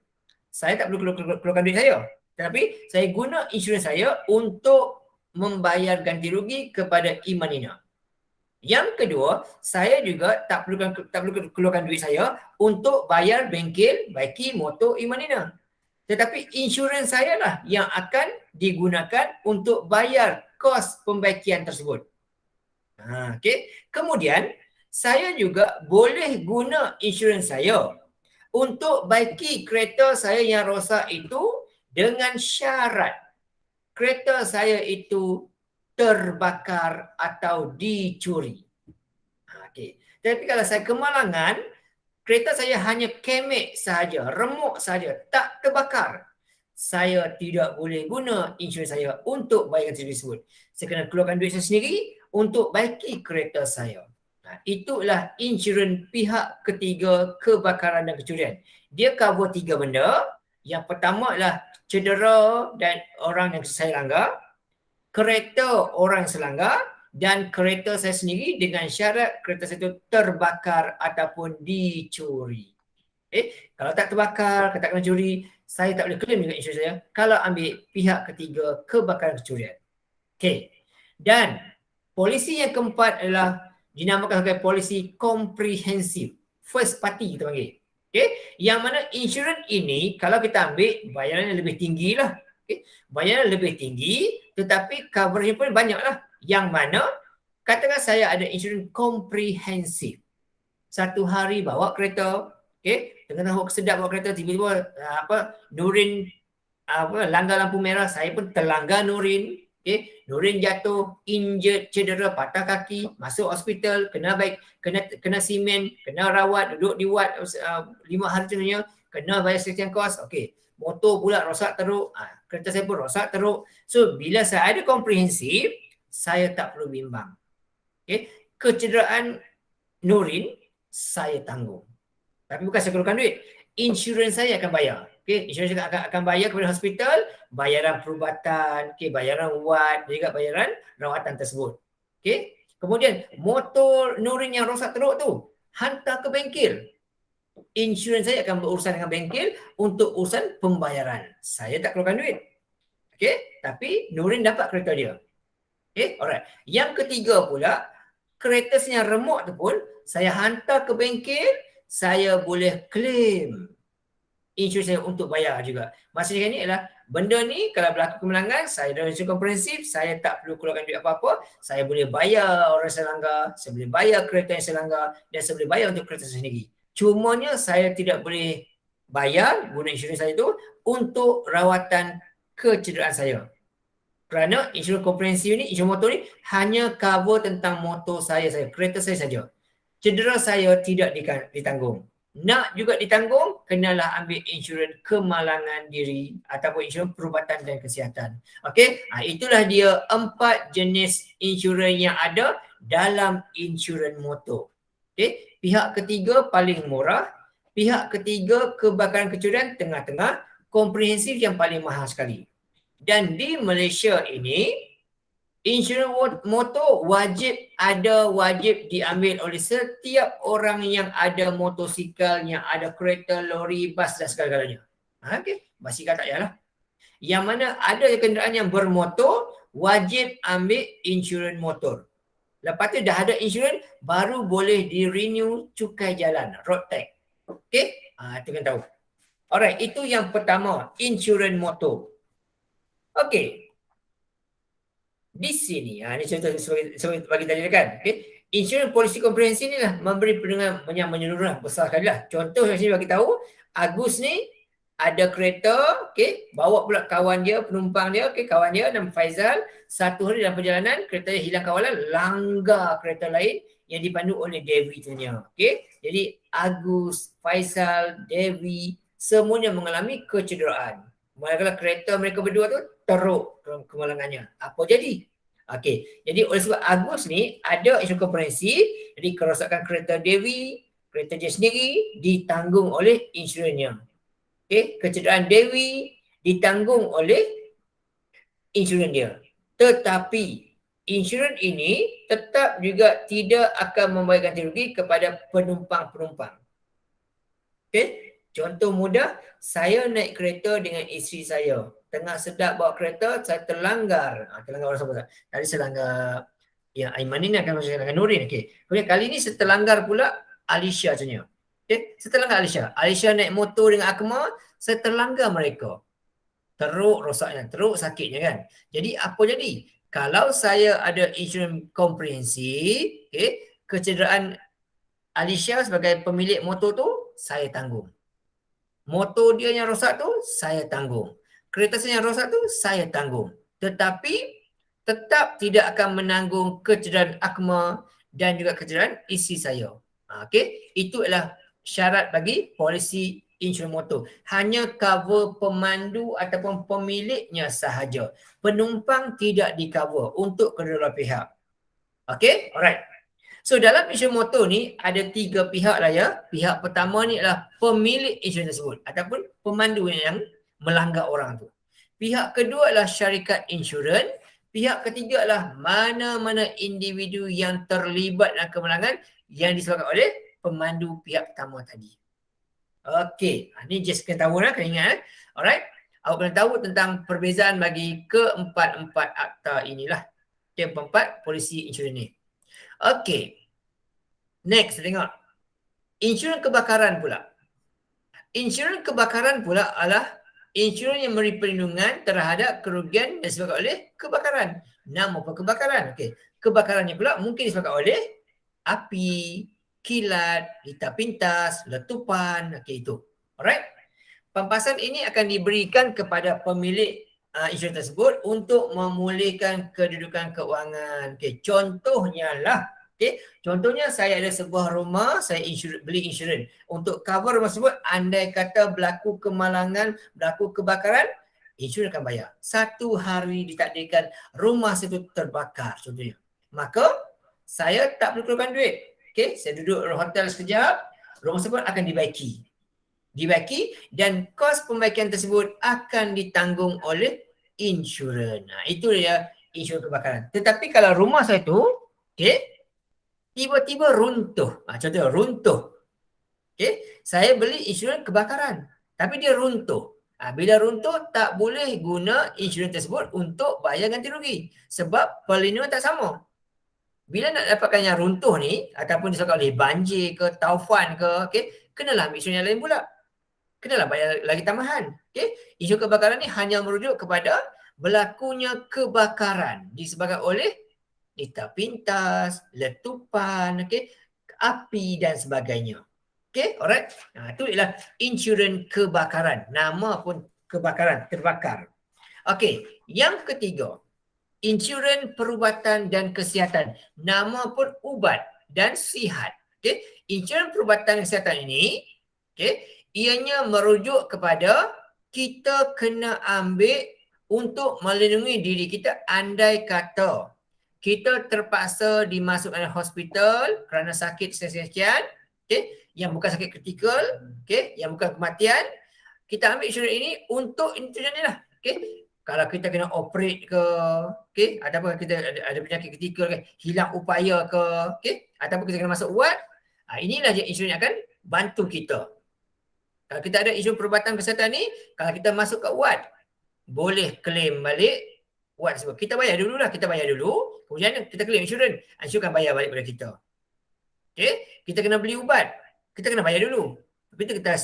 Saya tak perlu keluarkan duit saya, tetapi saya guna insurans saya untuk membayar ganti rugi kepada Imanina. Yang kedua, saya juga tak perlu keluarkan duit saya untuk bayar bengkel baiki motor Imanina. Tetapi insurans saya lah yang akan digunakan untuk bayar kos pembaikian tersebut. Okay. Kemudian, saya juga boleh guna insurans saya untuk baiki kereta saya yang rosak itu dengan syarat kereta saya itu terbakar atau dicuri. Okay. Tapi kalau saya kemalangan, kereta saya hanya kemek sahaja, remuk sahaja, tak terbakar, saya tidak boleh guna insurans saya untuk bayar ganti tersebut. Saya kena keluarkan duit saya sendiri untuk baiki kereta saya. Itulah insurans pihak ketiga kebakaran dan kecurian. Dia cover 3 benda. Yang pertama adalah cedera dan orang yang saya langgar, kereta orang selanggar, dan kereta saya sendiri dengan syarat kereta saya itu terbakar ataupun dicuri. Kalau tak terbakar, kalau tak kena curi, saya tak boleh claim dengan insurans saya kalau ambil pihak ketiga kebakaran kecurian. Okey. Dan polisi yang keempat adalah dinamakan sebagai polisi komprehensif. First party kita panggil. Okey. Yang mana insurans ini kalau kita ambil bayarannya lebih tinggi lah. Okay. Bayaran lebih tinggi tetapi coverage pun banyak lah. Yang mana katakan saya ada insurans komprehensif. Satu hari bawa kereta, okey, tengah-tengah kesedap bawa kereta, tiba-tiba Nurin langgar lampu merah, saya pun terlanggar Nurin, okey, Nurin jatuh, injured, cedera, patah kaki, masuk hospital, kena simen, kena rawat, duduk di ward 5 hari contohnya, kena bayar sekian kos, okey. Motor pula rosak teruk, kereta saya pun rosak teruk. So bila saya ada komprehensif, saya tak perlu bimbang. Okay. Kecederaan Nurin saya tanggung. Tapi bukan saya keluarkan duit. Insurans saya akan bayar. Okay. Insurans akan bayar kepada hospital, bayaran perubatan, okay, bayaran wad, juga bayaran rawatan tersebut. Okay. Kemudian motor Nurin yang rosak teruk tu hantar ke bengkel. Insurans saya akan berurusan dengan bengkel untuk urusan pembayaran. Saya tak keluarkan duit. Okay. Tapi Nurin dapat kereta dia. Okay. Alright. Yang ketiga pula, kereta yang remuk tu pun saya hantar ke bengkel, saya boleh claim insurans saya untuk bayar juga. Maksudnya ni adalah benda ni kalau berlaku kemenangan, saya dah insurans komprehensif, saya tak perlu keluarkan duit apa-apa, saya boleh bayar orang saya langgar, saya boleh bayar kereta yang saya langgar dan saya boleh bayar untuk kereta saya sendiri. Cumanya saya tidak boleh bayar guna insurans saya tu untuk rawatan kecederaan saya. Kerana insurans komprehensif ni, insurans motor ni hanya cover tentang motor saya, kereta saya saja. Cedera saya tidak ditanggung. Nak juga ditanggung, kenalah ambil insurans kemalangan diri ataupun insurans perubatan dan kesihatan. Okey, itulah dia 4 jenis insurans yang ada dalam insurans motor. Okey, pihak ketiga paling murah, pihak ketiga kebakaran kecurian tengah-tengah, komprehensif yang paling mahal sekali. Dan di Malaysia ini, insurans motor wajib diambil oleh setiap orang yang ada motosikal, yang ada kereta, lori, bas dan segala-galanya. Okey, basikal tak payahlah. Yang mana ada kenderaan yang bermotor, wajib ambil insurans motor. Lepas tu dah ada insurans, baru boleh di-renew cukai jalan, road tax. Okey, itu kan tahu. Alright, itu yang pertama, insurans motor. Okey. Di sini, ini contoh sebagai bagi tadi kan. Okay. Insurans polisi komprehensif ni lah memberi perlindungan yang menyeluruh besar sekali lah. Contoh yang saya bagi tahu, Agus ni ada kereta, okay, bawa pula kawan dia, penumpang dia, okay, kawan dia nama Faizal, satu hari dalam perjalanan, kereta dia hilang kawalan, langgar kereta lain yang dipandu oleh Devi tunya. Okay. Jadi Agus, Faizal, Devi, semuanya mengalami kecederaan. Manakala kereta mereka berdua tu teruk kemalangannya. Apa jadi? Okey, jadi oleh sebab Agus ni ada insurans komprehensif, jadi kerosakan kereta Devi, kereta dia sendiri ditanggung oleh insurannya. Okey, kecederaan Devi ditanggung oleh insurans dia. Tetapi insurans ini tetap juga tidak akan membayar ganti rugi kepada penumpang-penumpang. Okey, contoh mudah, saya naik kereta dengan isteri saya. Tengah sedap bawa kereta, saya terlanggar. Terlanggar orang sama. Tadi saya langgar yang Aiman ini akan masuk dengan Nurin. Okay. Kemudian kali ini saya terlanggar pula Alicia macamnya. Okay. Saya terlanggar Alicia. Alicia naik motor dengan Akmal, saya terlanggar mereka. Teruk rosaknya, teruk sakitnya kan. Jadi apa jadi? Kalau saya ada insurans komprehensif, okay, kecederaan Alicia sebagai pemilik motor tu, saya tanggung. Motor dia yang rosak tu, saya tanggung. Kereta saya yang rosak tu, saya tanggung. Tetapi, tetap tidak akan menanggung kecederaan Akmal dan juga kecederaan isteri saya. Okey, itu adalah syarat bagi polisi insurans motor. Hanya cover pemandu ataupun pemiliknya sahaja. Penumpang tidak di-cover untuk kedua-dua pihak. Okey, alright. So dalam insurans motor ni ada 3 pihak lah ya. Pihak pertama ni adalah pemilik insurans tersebut ataupun pemandu yang melanggar orang tu. Pihak kedua adalah syarikat insurans. Pihak ketiga adalah mana-mana individu yang terlibat dalam kemenangan yang disebabkan oleh pemandu pihak pertama tadi. Okey, ni just kena tahu lah, kena ingat. Alright, awak kena tahu tentang perbezaan bagi keempat-empat akta inilah. Keempat polisi insurans ni. Okey. Next, tengok. Insurans kebakaran pula. Insurans kebakaran pula adalah insurans yang memberi perlindungan terhadap kerugian yang disebabkan oleh kebakaran. Nama apa kebakaran? Okey. Kebakarannya pula mungkin disebabkan oleh api, kilat, hitam pintas, letupan, okey itu. Alright. Pampasan ini akan diberikan kepada pemilik insurans tersebut untuk memulihkan kedudukan keuangan. Okey, contohnya lah. Okay. Contohnya saya ada sebuah rumah, saya beli insurans. Untuk cover rumah tersebut, andai kata berlaku kemalangan, berlaku kebakaran, insurans akan bayar. 1 hari ditakdirkan rumah itu terbakar contohnya. Maka saya tak perlu keluarkan duit. Okey, saya duduk di hotel sekejap, rumah tersebut akan dibaiki. Dan kos pembaikan tersebut akan ditanggung oleh insurans. Nah, itu dia insurans kebakaran. Tetapi kalau rumah saya tu, okey, tiba-tiba runtuh. Contoh runtuh. Okey, saya beli insurans kebakaran, tapi dia runtuh. Bila runtuh, tak boleh guna insurans tersebut untuk bayar ganti rugi. Sebab perlindungan tak sama. Bila nak dapatkan yang runtuh ni, ataupun disebabkan oleh banjir ke, taufan ke, okey, kenalah ambil insurans yang lain pula. Kenalah bayar lagi tambahan. Okey, insurans kebakaran ni hanya merujuk kepada berlakunya kebakaran disebabkan oleh litar pintas, letupan, okey, api dan sebagainya. Okey, alright. Itu ialah insurans kebakaran. Nama pun kebakaran, terbakar. Okey, yang ketiga, insurans perubatan dan kesihatan. Nama pun ubat dan sihat. Okey, insurans perubatan dan kesihatan ini, okey, ianya merujuk kepada kita kena ambil untuk melindungi diri kita andai kata kita terpaksa dimasukkan hospital kerana sakit sekian, okey, yang bukan sakit kritikal, okey, yang bukan kematian, kita ambil insurans ini untuk insurans ni lah. Okey, kalau kita kena operate ke, okey, ataupun kita ada penyakit kritikal ke, hilang upaya ke, okey, ataupun kita kena masuk ward, inilah je insurans yang akan bantu kita. Kalau kita ada insurans perubatan kesihatan ni, kalau kita masuk ke ward, boleh claim balik ward tersebut. Kita bayar dulu, kemudian kita claim insurans. Insurans akan bayar balik kepada kita. Okey, kita kena beli ubat, kita kena bayar dulu. Tapi kita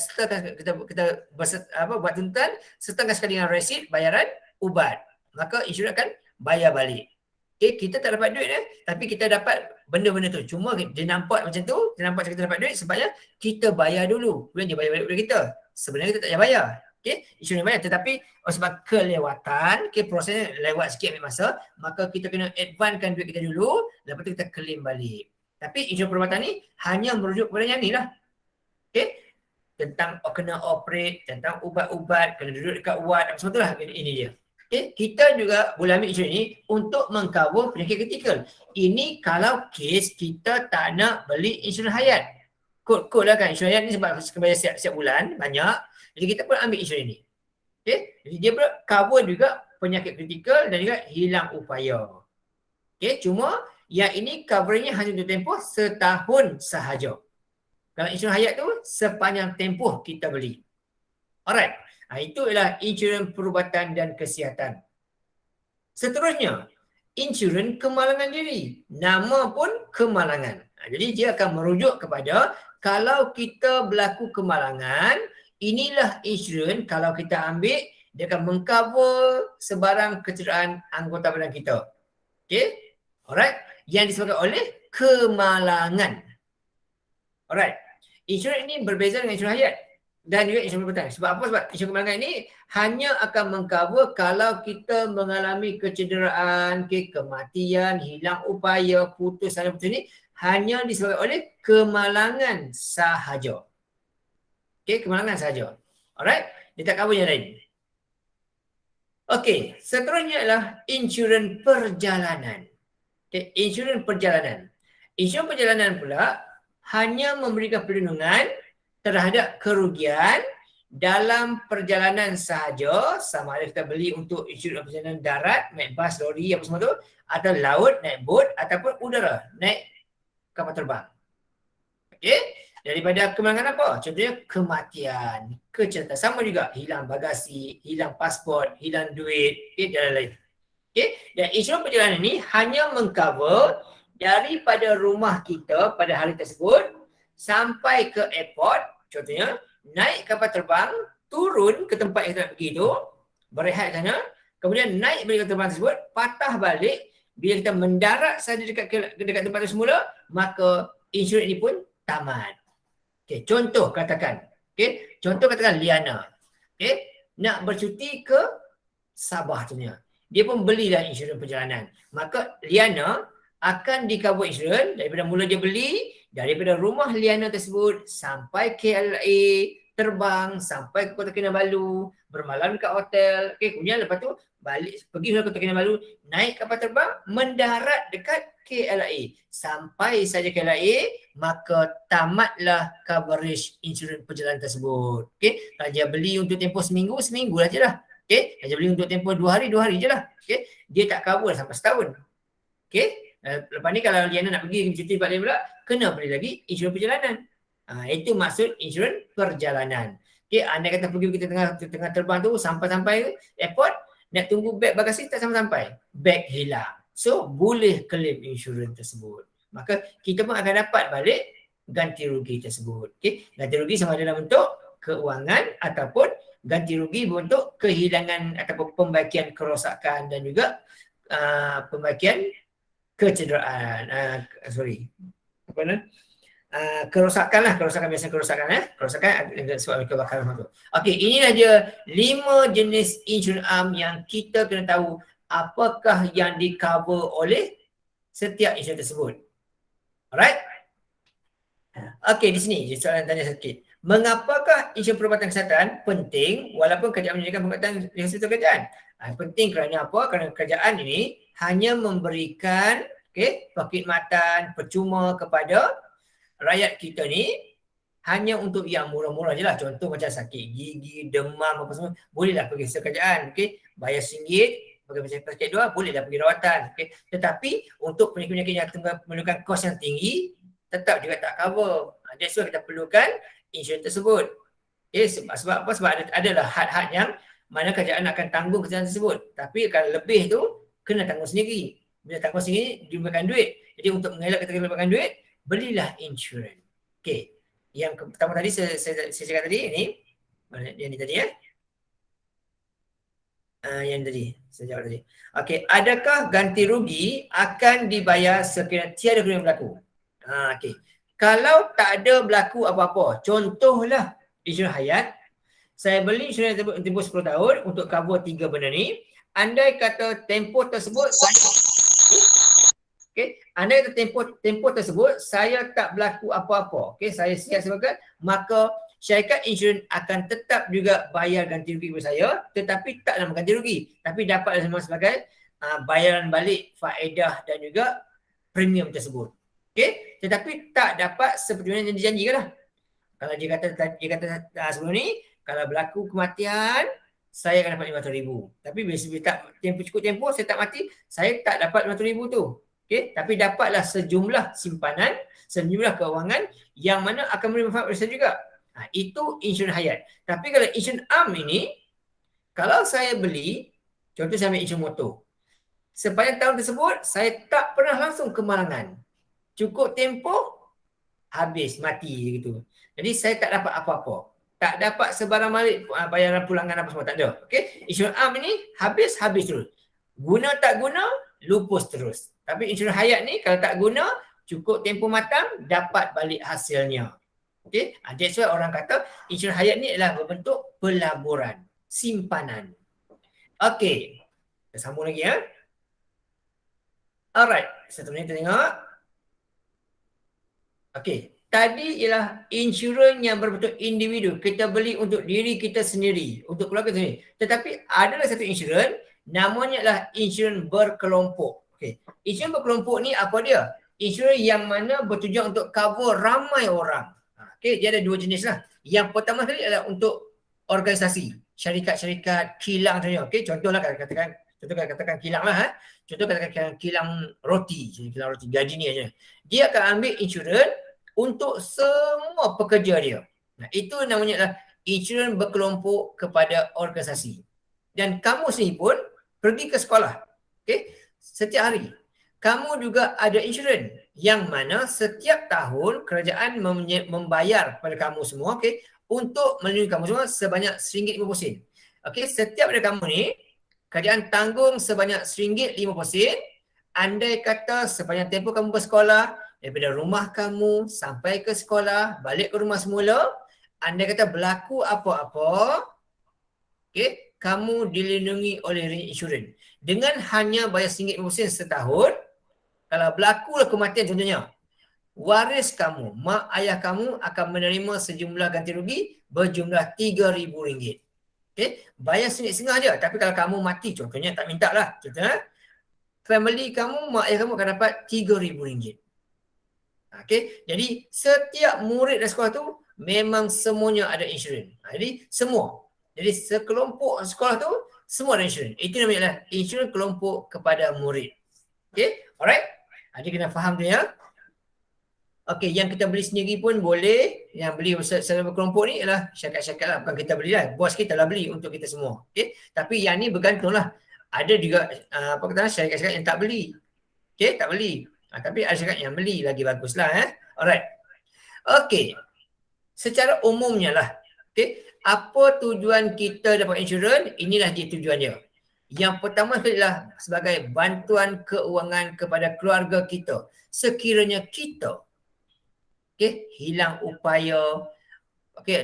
buat tuntutan, sertakan sekali dengan resit bayaran ubat. Maka insurans akan bayar balik. Okey, kita tak dapat duit tapi kita dapat benda-benda tu. Cuma dia nampak macam tu, dia nampak kita dapat duit sebabnya kita bayar dulu. Kemudian dia bayar balik kepada kita. Sebenarnya kita tak payah bayar. Okey, insurans bayar, tetapi sebab kelewatan, okey, prosesnya lewat sikit ambil masa, maka kita kena advancekan duit kita dulu, lepas tu kita claim balik. Tapi insurans perubatan ni hanya merujuk kepada yang ni lah. Okey, tentang kena operate, tentang ubat-ubat, kena duduk dekat ward, apa semua tu lah, ini dia. Okay, kita juga boleh ambil insurans ni untuk mengcover penyakit kritikal. Ini kalau kes kita tak nak beli insurans hayat. Kod lah kan, insurans hayat ni sebab bayar setiap bulan, banyak. Jadi kita pun ambil insurans ni. Okay, jadi dia pun cover juga penyakit kritikal dan juga hilang upaya. Okay, cuma yang ini covernya hanya untuk tempoh setahun sahaja. Kalau insurans hayat tu sepanjang tempoh kita beli. Alright. Itu ialah insurans perubatan dan kesihatan. Seterusnya, insurans kemalangan diri. Nama pun kemalangan. Jadi dia akan merujuk kepada kalau kita berlaku kemalangan, inilah insurans kalau kita ambil, dia akan mengcover sebarang kecederaan anggota badan kita. Okay? Alright. Yang disebabkan oleh kemalangan. Alright. Insurans ini berbeza dengan insurans hayat dan juga insurans perubatan. Sebab apa? Sebab insurans kemalangan ini hanya akan mengcover kalau kita mengalami kecederaan, kematian, hilang upaya, putus dan putus ini hanya disebabkan oleh kemalangan sahaja. Okey, kemalangan sahaja. Alright? Dia tak cover yang lain. Okey, seterusnya adalah insurans perjalanan. Okay, insurans perjalanan. Insurans perjalanan pula hanya memberikan perlindungan terhadap kerugian dalam perjalanan sahaja, sama ada kita beli untuk insurans perjalanan darat, naik bas, lori, apa semua tu, atau laut, naik bot, ataupun udara, naik kapal terbang. Okey, daripada kemalangan apa? Contohnya kematian, kecelakaan, sama juga hilang bagasi, hilang pasport, hilang duit, dan lain-lain. Okey, dan insurans perjalanan ini hanya mengcover daripada rumah kita pada hari tersebut sampai ke airport. Contohnya, naik kapal terbang, turun ke tempat yang kita nak pergi tu, berehat sana, kemudian naik balik kapal terbang tersebut, patah balik, bila kita mendarat saja dekat tempat itu semula, maka insurans ini pun tamat. Okay, contoh katakan, Liana, nak bercuti ke Sabah contohnya, dia pun belilah insurans perjalanan, maka Liana akan di-cover insurans daripada mula dia beli, daripada rumah Liana tersebut sampai KLIA, terbang sampai ke Kota Kinabalu, bermalam dekat hotel, okey, kemudian lepas tu balik pergi ke Kota Kinabalu, naik kapal terbang, mendarat dekat KLIA. Sampai saja KLIA, maka tamatlah coverage insurans perjalanan tersebut. Okey, kalau dia beli untuk tempoh seminggu, seminggu lah je lah. Okey, kalau dia beli untuk tempoh 2 hari je lah. Okey, dia tak cover sampai setahun. Okey, lepas ni kalau Liana nak pergi cuti balik pula, kena beli lagi insurans perjalanan. Itu maksud insurans perjalanan. Okey, anda kata pergi kita tengah terbang tu, sampai airport, nak tunggu beg bagasi tak sampai-sampai. Beg hilang. So, boleh claim insurans tersebut. Maka kita pun akan dapat balik ganti rugi tersebut. Okey, ganti rugi sama ada dalam bentuk keuangan ataupun ganti rugi berbentuk kehilangan ataupun pembaikian kerosakan dan juga pembaikian kecederaan. Apa nama? Kerosakan lah, kerosakan biasa kerosakan sebab kebakaran tu. Okey, inilah dia 5 jenis insurans am yang kita kena tahu apakah yang di cover oleh setiap insurans tersebut. Alright? Okey, di sini soalan tanya sikit. Mengapakah insurans perubatan kesihatan penting walaupun kerajaan menyediakan perubatan di sektor kerajaan? Penting kerana apa? Kerana kerajaan ini hanya memberikan perkhidmatan percuma kepada rakyat kita ni hanya untuk yang murah-murah je lah. Contoh macam sakit gigi, demam apa semua, bolehlah pergi kerajaan. Bayar RM1, bagi macam sakit dua, bolehlah pergi rawatan. Tetapi untuk penyakit-penyakit yang memerlukan kos yang tinggi, tetap juga tak cover. That's why kita perlukan insurans tersebut. Sebab apa? Sebab adalah had-had yang mana kerajaan akan tanggung kesihatan tersebut. Tapi kalau lebih tu, kena tanggung sendiri. Bila tanggung sendiri, diberikan duit. Jadi untuk mengelak kita diberikan duit, belilah insurans. Okey. Yang pertama tadi saya cakap tadi ini, yang ni tadi ya. Yang tadi saya jawab tadi. Okey, adakah ganti rugi akan dibayar sekiranya tiada kejadian berlaku? Okey. Kalau tak ada berlaku apa-apa, contohlah insurans hayat, saya beli insurans tempoh 10 tahun untuk cover 3 benda ni. Andai kata tempoh tersebut andai kata tempoh tersebut saya tak berlaku apa-apa, saya sihat sebagai, maka syarikat insurans akan tetap juga bayar ganti rugi kepada saya, tetapi taklah mengganti rugi, tapi dapatlah semua sebagai bayaran balik faedah dan juga premium tersebut. Tetapi tak dapat seperti mana yang dijanjikan lah. Kalau dia kata sebelum ni, kalau berlaku kematian, saya akan dapat RM500,000. Tapi bila tak cukup tempoh, saya tak mati, saya tak dapat RM500,000 tu. Tapi dapatlah sejumlah simpanan, sejumlah keuangan yang mana akan memberi manfaat kepada saya juga. Itu insurans hayat. Tapi kalau insurans am ini, kalau saya beli, contoh saya ambil insurans motor, sepanjang tahun tersebut, saya tak pernah langsung kemalangan. Cukup tempoh, habis, mati gitu. Jadi saya tak dapat apa-apa. Tak dapat sebarang balik bayaran pulangan apa semua, tak ada. Insurans am ini habis terus. Guna tak guna, lupus terus. Tapi insurans hayat ni kalau tak guna, cukup tempoh matang, dapat balik hasilnya. That's why orang kata insurans hayat ni adalah berbentuk pelaburan, simpanan. Kita sambung lagi ya. Alright, satu minit kita tengok. Tadi ialah insurans yang berbentuk individu. Kita beli untuk diri kita sendiri, untuk keluarga sendiri. Tetapi adalah satu insurans, namanya adalah insurans berkelompok. Insurans berkelompok ni apa dia? Insurans yang mana bertujuan untuk cover ramai orang. Dia ada 2 jenis lah. Yang pertama sekali adalah untuk organisasi, syarikat-syarikat, kilang saja. Contohlah katakan kilang lah. Contoh katakan kilang roti gaji ni aja. Dia akan ambil insurans untuk semua pekerja dia. Itu namanya adalah insurans berkelompok kepada organisasi. Dan kamu sendiri pun pergi ke sekolah. Setiap hari. Kamu juga ada insurans yang mana setiap tahun kerajaan membayar kepada kamu semua untuk melindungi kamu semua sebanyak RM1.50. Setiap dari kamu ni kerajaan tanggung sebanyak RM1.50. Andai kata sepanjang tempoh kamu bersekolah, daripada rumah kamu sampai ke sekolah, balik ke rumah semula, andai kata berlaku apa-apa, kamu dilindungi oleh insurans. Dengan hanya bayar RM1.50 setahun, kalau berlaku kematian contohnya, waris kamu, mak ayah kamu akan menerima sejumlah ganti rugi berjumlah RM3,000. Okey, bayar setengah je. Tapi kalau kamu mati, contohnya tak minta lah. Contohnya, family kamu, mak ayah kamu akan dapat RM3,000. Okey, jadi setiap murid dalam sekolah tu memang semuanya ada insurans. Jadi semua. Jadi sekelompok sekolah tu semua ada insurans. Itu namanya insurans kelompok kepada murid. Okey, alright. Jadi kena faham tu ya. Okey, yang kita beli sendiri pun boleh. Yang beli secara berkelompok ni ialah syarikat-syarikat lah. Bukan kita beli lah. Bos kita lah beli untuk kita semua. Okey, tapi yang ni bergantung lah. Ada juga apa kata syarikat-syarikat yang tak beli. Okey, tak beli. Tapi ada syarikat yang beli lagi bagus lah. Alright. Okey, secara umumnya lah. Okey, apa tujuan kita dapat insurans? Inilah dia tujuan dia. Yang pertama adalah sebagai bantuan keuangan kepada keluarga kita. Sekiranya kita hilang upaya,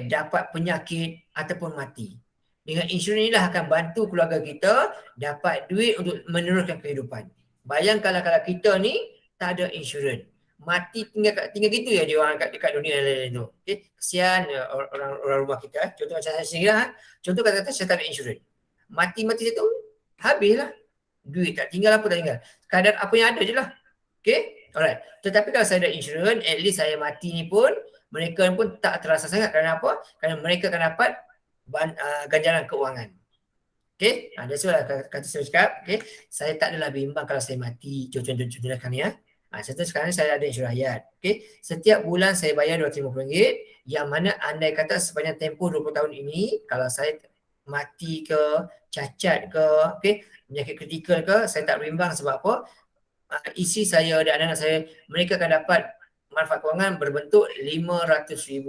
dapat penyakit ataupun mati. Dengan insurans inilah akan bantu keluarga kita dapat duit untuk meneruskan kehidupan. Bayangkanlah kalau kita ni tak ada insurans, mati tinggal gitu ya dia orang dekat dunia lain tu. Kesian orang rumah kita. Contoh macam saya sendiri lah. Contoh kata-kata saya tak ada insurans, mati situ habislah. Duit tak tinggal, apa tak tinggal. Kadar apa yang ada je lah. Alright. Tetapi kalau saya ada insurans, at least saya mati ni pun mereka pun tak terasa sangat. Kerana apa? Kerana mereka akan dapat ganjaran keuangan. That's why kata saya cakap, saya tak adalah bimbang kalau saya mati. Contoh-contohnya kan ya. Contoh sekarang saya ada insurans hayat. Setiap bulan saya bayar RM250, yang mana andai kata sepanjang tempoh 20 tahun ini, kalau saya mati ke, cacat ke, penyakit kritikal ke, saya tak bimbang. Sebab apa? Isi saya dan anak-anak saya, mereka akan dapat manfaat kewangan berbentuk RM500,000.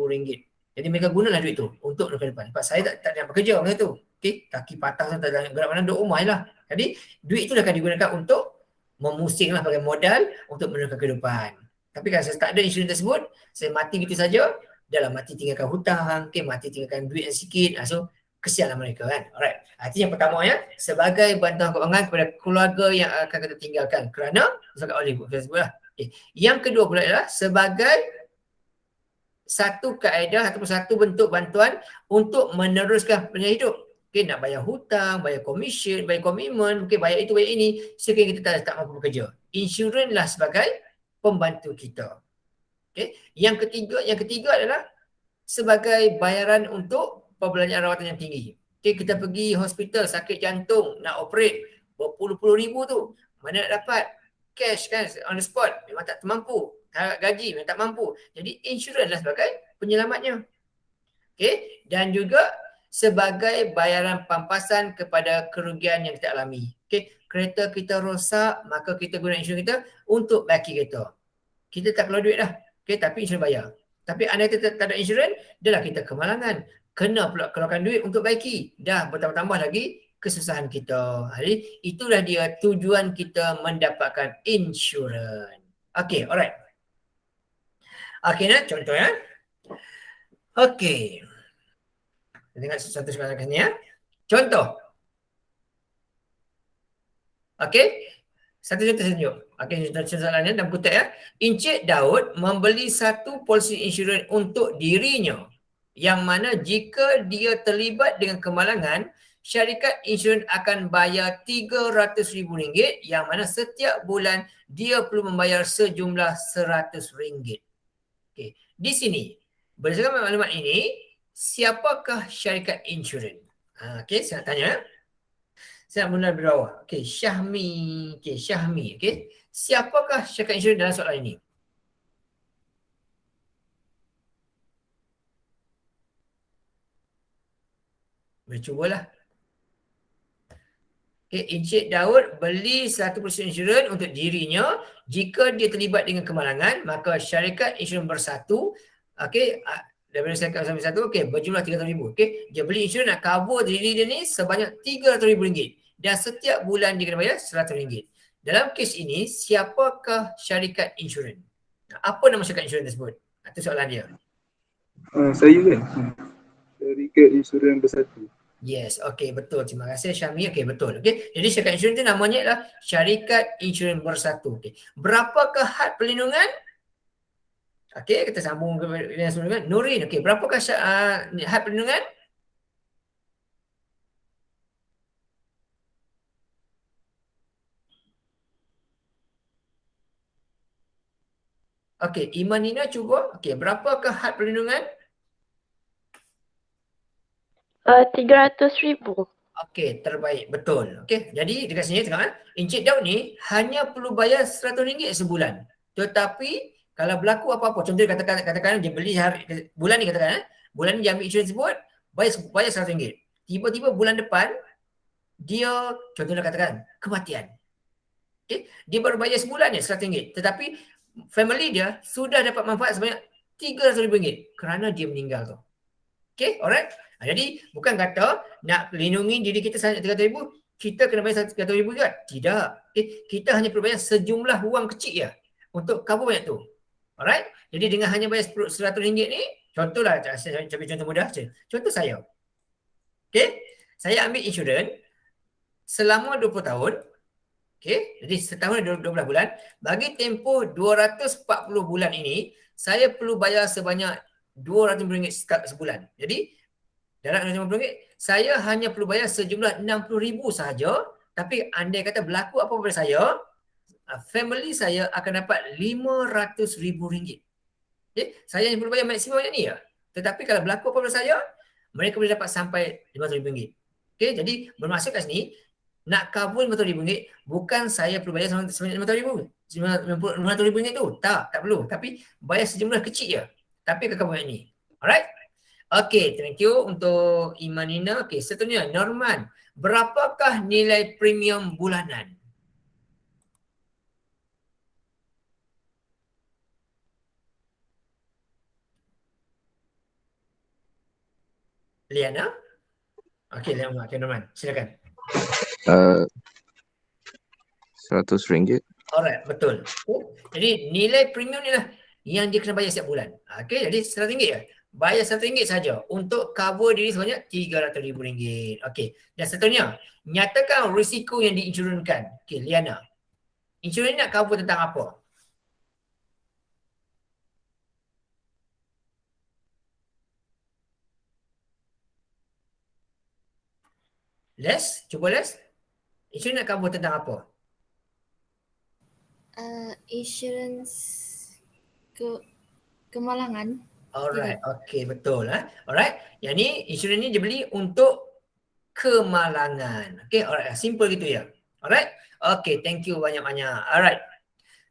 Jadi mereka gunalah duit tu untuk ke depan. Sebab saya tak nak bekerja masa tu. Kaki patah, tak ada gerak mana, duduk rumah lah. Jadi duit tu akan digunakan untuk memusinglah sebagai modal untuk meneruskan kehidupan. Tapi kalau saya tak ada insurans tersebut, saya mati gitu saja, dalam mati tinggalkan hutang, mati tinggalkan duit yang sikit. So kesianlah mereka kan. Alright. Itu yang pertama ya, sebagai bantuan keuangan kepada keluarga yang akan kita tinggalkan kerana zakat oleh kita sebutlah. Yang kedua pula adalah sebagai satu kaedah ataupun satu bentuk bantuan untuk meneruskan perjalanan hidup. Nak bayar hutang, bayar komisen, bayar komitmen, bayar itu, bayar ini, sekiranya kita tak mampu bekerja. Insurans lah sebagai pembantu kita. Yang ketiga adalah sebagai bayaran untuk perbelanjaan rawatan yang tinggi. Kita pergi hospital sakit jantung, nak operate berpuluh-puluh ribu tu, mana nak dapat cash kan, on the spot, memang tak mampu. Gaji memang tak mampu. Jadi insurans lah sebagai penyelamatnya. Dan juga sebagai bayaran pampasan kepada kerugian yang kita alami. Kereta kita rosak, maka kita guna insurans kita untuk baiki kereta. Kita tak keluar duit dah. Tapi insurans bayar. Tapi anda kita tak ada insurans, dah lah kita kemalangan. Kena pula keluarkan duit untuk baiki. Dah bertambah-tambah lagi kesusahan kita. Jadi itulah dia tujuan kita mendapatkan insurans. Alright. Nak contoh ya. Kita tengok satu soalan ni ya. Contoh. Satu contoh saya tunjuk. Contoh soalannya dalam kutip ya. Encik Daud membeli satu polisi insurans untuk dirinya, yang mana jika dia terlibat dengan kemalangan, syarikat insurans akan bayar RM300,000, yang mana setiap bulan dia perlu membayar sejumlah RM100. Di sini, berdasarkan maklumat ini, siapakah syarikat insurans? Saya nak tanya. Saya nak mula dari bawah. Syahmi. Syahmi. Siapakah syarikat insurans dalam soalan ini? Boleh cubalah. Encik Daud beli satu polisi insurans untuk dirinya. Jika dia terlibat dengan kemalangan, maka syarikat insurans bersatu, daripada syarikat insurans bersatu, berjumlah RM300,000. Dia beli insurans nak cover diri dia ni sebanyak RM300,000. Dan setiap bulan dia kena bayar RM100. Dalam kes ini, siapakah syarikat insurans? Apa nama syarikat insurans tersebut? Itu soalan dia. Saya kan? Syarikat insurans bersatu. Yes, betul. Terima kasih Syami. Betul. Jadi syarikat insurans itu namanya adalah Syarikat Insurans Bersatu. Berapakah had perlindungan? Okey, kita sambung ke yang sebelumnya. Nurin, okey, berapakah had perlindungan? Okey, Imanina cuba. Okey, berapakah had perlindungan? 300,000. Okey, terbaik. Betul. Okey, jadi dekat sini tengok Encik Daud ni hanya perlu bayar RM100 sebulan. Tetapi kalau berlaku apa-apa, contoh katakan dia beli bulan ni bulan ni dia ambil insurans tersebut, bayar RM100. Tiba-tiba bulan depan dia contohnya katakan kematian. Okey, dia baru bayar sebulan ni RM100. Tetapi family dia sudah dapat manfaat sebanyak RM300,000 kerana dia meninggal tu. Okey, alright. Jadi bukan kata nak lindungi diri kita sahaja RM300,000, kita kena bayar RM300,000 juga. Tidak. Okay. Kita hanya perlu bayar sejumlah wang kecil je untuk cover banyak tu. Alright. Jadi dengan hanya bayar RM100 ni, contohlah, saya bagi contoh mudah je. Contoh saya. Okay. Saya ambil insurans selama 20 tahun. Okay. Jadi setahun 12 bulan. Bagi tempoh 240 bulan ini, saya perlu bayar sebanyak RM200 sebulan. Jadi dalam RM250, saya hanya perlu bayar sejumlah RM60,000 sahaja. Tapi andai kata berlaku apa pada saya, family saya akan dapat RM500,000. Okay? Saya yang perlu bayar maksimum macam ni ya. Tetapi kalau berlaku apa pada saya, mereka boleh dapat sampai RM500,000. Okay? Jadi bermaksud kat sini, nak cover RM500,000, bukan saya perlu bayar sebanyak RM500,000 tu. Tak perlu. Tapi bayar sejumlah kecil je. Tapi akan cover yang ni. Alright? Okey, thank you untuk Imanina. Okey, seterusnya Norman. Berapakah nilai premium bulanan? Liana? Okey, Liana. Okey, Norman. Silakan. RM100. Alright, betul. Jadi nilai premium ni lah yang dia kena bayar setiap bulan. Okey, jadi RM100 ya. Bayar RM100 saja untuk cover diri sebanyak RM300,000. Okey. Dan seterusnya, nyatakan risiko yang diinsurankan. Okey, Liana. Insurans nak cover tentang apa? Les, cuba Les. Insurans nak cover tentang apa? Insurance kemalangan. Alright, okey, betul. Alright, yang ni insurans ni dia beli untuk kemalangan. Okey, alright, simple gitu ya. Alright, okey, thank you banyak-banyak. Alright,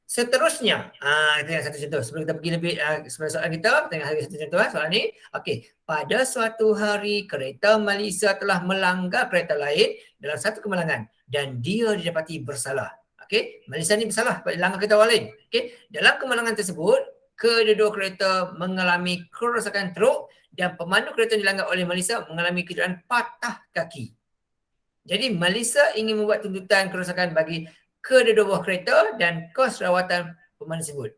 seterusnya, itu yang satu contoh. Sebelum kita pergi lebih sebenarnya soalan kita tengah hari satu contoh soalan ni. Okey, pada suatu hari kereta Malaysia telah melanggar kereta lain dalam satu kemalangan dan dia didapati bersalah. Okey, Malaysia ni bersalah sebab langgar kereta orang lain. Okey, dalam kemalangan tersebut, kedua-dua kereta mengalami kerosakan teruk dan pemandu kereta yang dilanggar oleh Malaysia mengalami kecederaan patah kaki. Jadi Malaysia ingin membuat tuntutan kerosakan bagi kedua-dua buah kereta dan kos rawatan pemandu tersebut.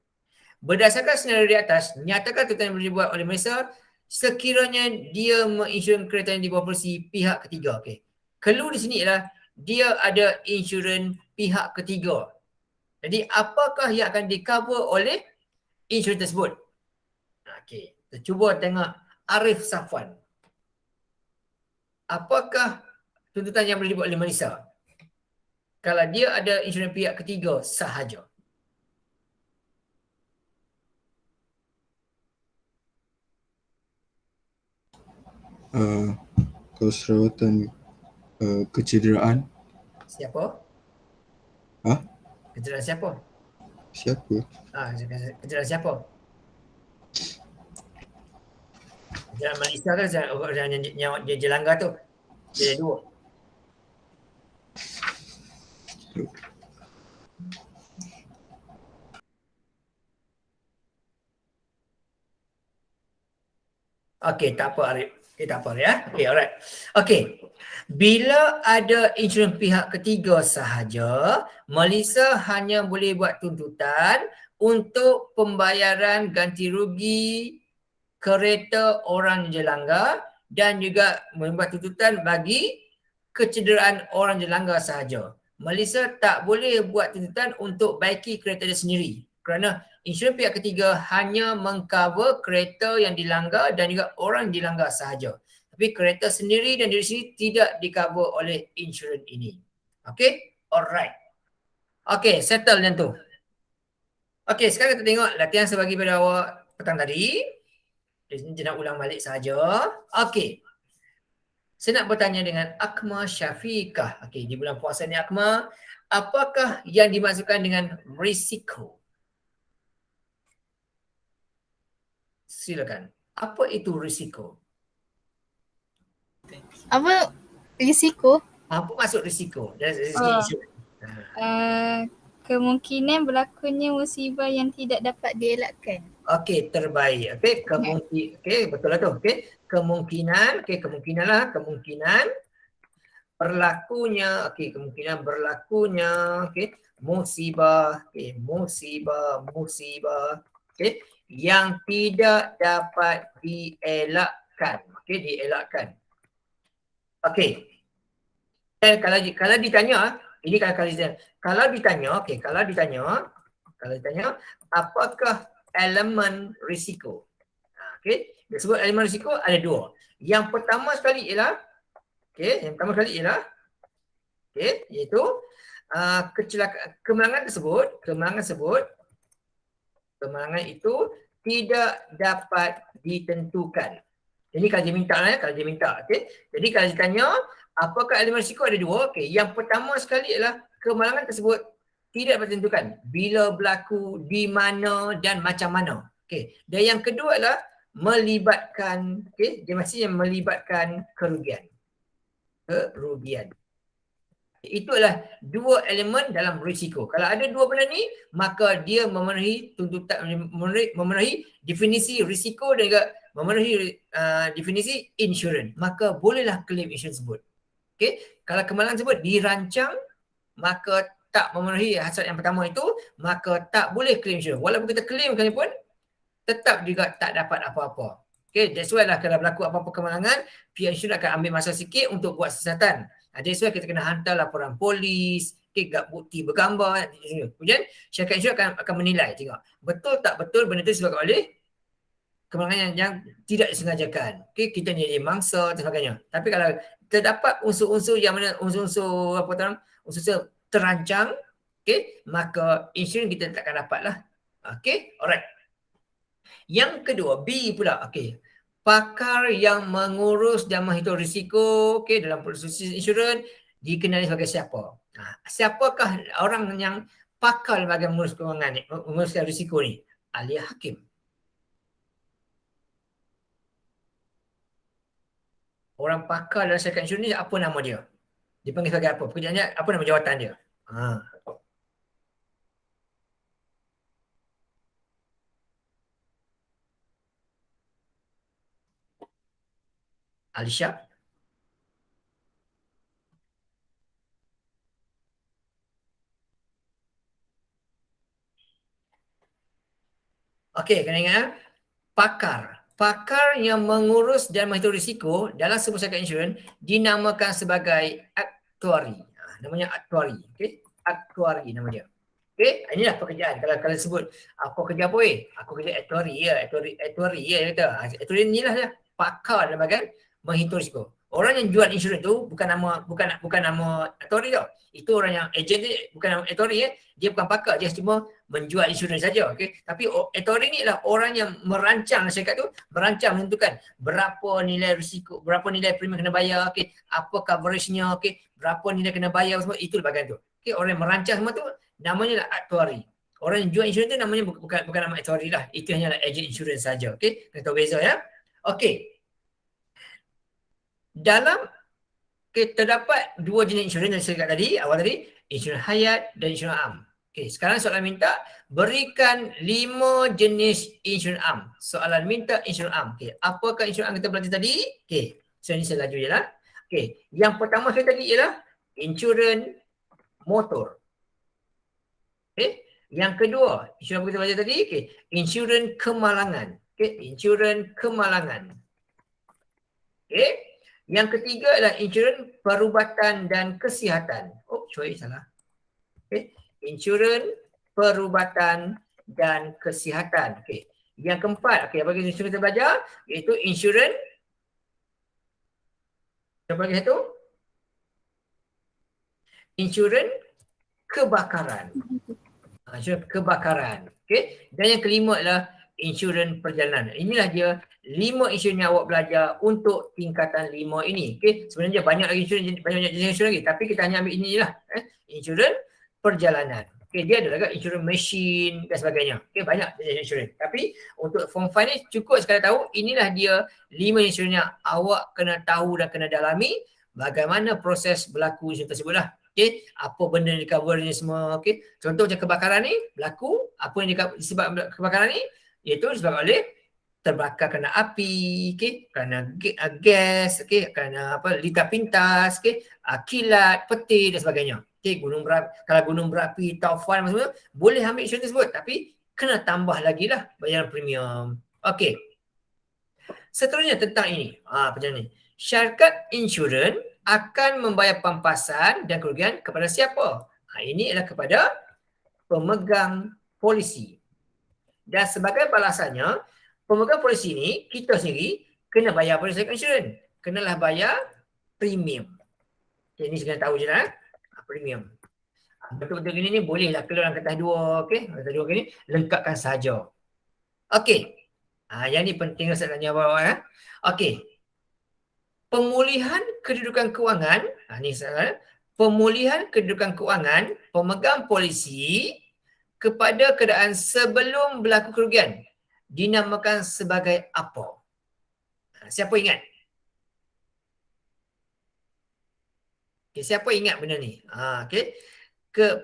Berdasarkan senario di atas, nyatakan tuntutan yang boleh dibuat oleh Malaysia sekiranya dia menginsurans kereta yang dibawa polisi pihak ketiga. Okay. Clue di sini ialah dia ada insurans pihak ketiga. Jadi apakah yang akan di-cover oleh insurans tersebut? Okey, kita cuba tengok Arif Safwan. Apakah tuntutan yang boleh dibuat oleh Malaysia kalau dia ada insurans pihak ketiga sahaja? Kos rawatan kecederaan. Siapa? Kecederaan siapa? Siapa? Kecederaan siapa? Kecederaan Malaysia ke orang yang dia langgar tu? Dia ada dua. Okey, tak apa Arif. Okey, tak apa ya. Okey, alright. Okey. Bila ada insurans pihak ketiga sahaja, Malaysia hanya boleh buat tuntutan untuk pembayaran ganti rugi kereta orang yang dilanggar dan juga membuat tuntutan bagi kecederaan orang yang dilanggar sahaja. Malaysia tak boleh buat tuntutan untuk baiki kereta dia sendiri kerana insurans pihak ketiga hanya mengcover kereta yang dilanggar dan juga orang yang dilanggar sahaja. Tapi kereta sendiri dan diri sendiri tidak di-cover oleh insurans ini. Okay? Alright. Okay, settle yang tu. Okay, sekarang kita tengok latihan sebagi pada awak petang tadi. Dia nak ulang balik saja. Okay. Saya nak bertanya dengan Akma Syafiqah. Okay, di bulan puasa ni Akma, apakah yang dimaksudkan dengan risiko? Silakan. Apa itu risiko? Apa risiko? Apa maksud risiko? Dari segi Oh. insurans. Kemungkinan berlakunya musibah yang tidak dapat dielakkan. Okey, terbaik. Okey, betul lah tu. Okey, kemungkinan berlakunya, musibah, okey, yang tidak dapat dielakkan. Okey, dielakkan. Okey. Dan kalau ditanya, ini kalau ditanya, apakah elemen risiko? Okey, dia sebut elemen risiko ada dua. Yang pertama sekali ialah iaitu kemenangan itu tidak dapat ditentukan. Ini kalau dia minta, okey. Jadi kalau ditanya apakah elemen risiko ada dua. Okey, yang pertama sekali ialah kemalangan tersebut tidak dapat ditentukan bila berlaku, di mana dan macam mana. Okey. Dan yang kedua adalah melibatkan, dia mestinya melibatkan kerugian. Itu adalah dua elemen dalam risiko. Kalau ada dua benda ni, maka dia memenuhi tuntutan, memenuhi definisi risiko dan juga memenuhi definisi insurans. Maka bolehlah claim insurans tersebut. Okey, kalau kemalangan tersebut dirancang, maka tak memenuhi hasrat yang pertama itu, maka tak boleh claim insurans. Walaupun kita claim pun, tetap juga tak dapat apa-apa. Okay, that's why lah kalau berlaku apa-apa kemalangan, pihak insurans akan ambil masa sikit untuk buat siasatan. That's why kita kena hantar laporan polis, bukti bergambar. Kemudian syarikat insurans akan menilai, tengok betul tak betul benda itu disebabkan oleh kemalangan yang tidak disengajakan. Okay, kita ni mangsa dan sebagainya. Tapi kalau terdapat unsur-unsur yang mana unsur-unsur terancang, okay, maka insurans kita takkan dapat lah. Okay, alright. Yang kedua, B pula. Okay, pakar yang mengurus dan menghitung risiko, okay, dalam proses insurans dikenali sebagai siapa? Siapakah orang yang pakar bagi mengurus kewangan ni, menguruskan risiko ni? Ahli hakim. Orang pakar dalam syarikat insurans ni apa nama dia? Dipanggil sebagai apa? Pekerjaannya apa, nama jawatan dia? Alisha? Okey, kena ingat, pakar yang mengurus dan menghitung risiko dalam sebuah syarikat insurans dinamakan sebagai aktuari. Namanya aktuari. Okey, aktuari nama dia. Okey, inilah pekerjaan. Kalau sebut apa kerja apa aku kerja aktuari ya, aktuari ya kata. Aktuari inilah dia, pakar dalam bahagian menghitung risiko. Orang yang jual insurans tu bukan nama aktuari tau. Itu orang yang ejen ni bukan nama aktuari ya. Dia bukan pakar, dia cuma menjual insurans saja, okey. Tapi aktuari ni adalah orang yang merancang syarikat tu, merancang menentukan berapa nilai risiko, berapa nilai premium kena bayar, okey, apa coverage-nya, okey, berapa nilai kena bayar semua, itu bahagian tu. Okey, orang yang merancang semua tu namanya lah aktuari. Orang yang jual insurans tu namanya bukan nama aktuari lah. Itu hanyalah ejen insurans saja, okey. Kena tahu beza ya. Okey. Terdapat dua jenis insurans yang saya cakap tadi, awal tadi, insurans hayat dan insurans am. Okey, sekarang soalan minta berikan 5 jenis insurans am. Soalan minta insurans am. Okey, apakah insurans am kita belajar tadi? Okey, so ini saya laju je lah. Okey, yang pertama saya tadi ialah insurans motor. Okey, yang kedua, insurans kita belajar tadi, okey, insurans kemalangan. Okey, insurans kemalangan. Okey, yang ketiga adalah insurans perubatan dan kesihatan. Oh, sorry, salah. Okey, insurans perubatan dan kesihatan. Okey. Yang keempat, okey, apa lagi kita belajar? Iaitu insurans. Apa lagi satu? Insurans kebakaran. Insurans kebakaran. Okey. Dan yang kelima adalah insurans perjalanan. Inilah dia 5 insurans yang awak belajar untuk tingkatan 5 ini. Okey. Sebenarnya banyak lagi insurans, banyak jenis insurans lagi, tapi kita hanya ambil ini lah. Insurans perjalanan. Okey, dia ada juga insurans mesin dan sebagainya. Okey, banyak jenis insurans. Tapi untuk form 5 ni cukup sekadar tahu inilah dia 5 insurans yang awak kena tahu dan kena dalami bagaimana proses berlaku insurans tersebut lah. Okey, apa benda yang di-cover ni semua. Okey, contoh macam kebakaran ni berlaku, apa yang disebabkan kebakaran ni iaitu disebabkan oleh terbakar kerana api, okey, kerana gas, okey, kerana apa, litar pintas, okey, kilat, petir dan sebagainya. Okey, kalau gunung berapi, taufan semua boleh ambil insurans tersebut, tapi kena tambah lagi lah bayaran premium. Okey. Seterusnya tentang ini. Macam ni. Syarikat insurans akan membayar pampasan dan kerugian kepada siapa? Ini adalah kepada pemegang polisi. Dan sebagai balasannya, pemegang polisi ni, kita sendiri kena bayar pada syarikat insurans. Kenalah bayar premium. Okay, ini kena tahu je lah. Premium. Betul-betul gini ni bolehlah keluar dalam kertas 2. Okay. Kertas 2 ni lengkapkan saja. Okay. Yang ni penting Ustaz tanya bawah. Okay. Pemulihan kedudukan kewangan. Ni Ustaz. Pemulihan kedudukan kewangan pemegang polisi kepada keadaan sebelum berlaku kerugian dinamakan sebagai apa? Siapa ingat? Okay, siapa ingat benda ni? Okay.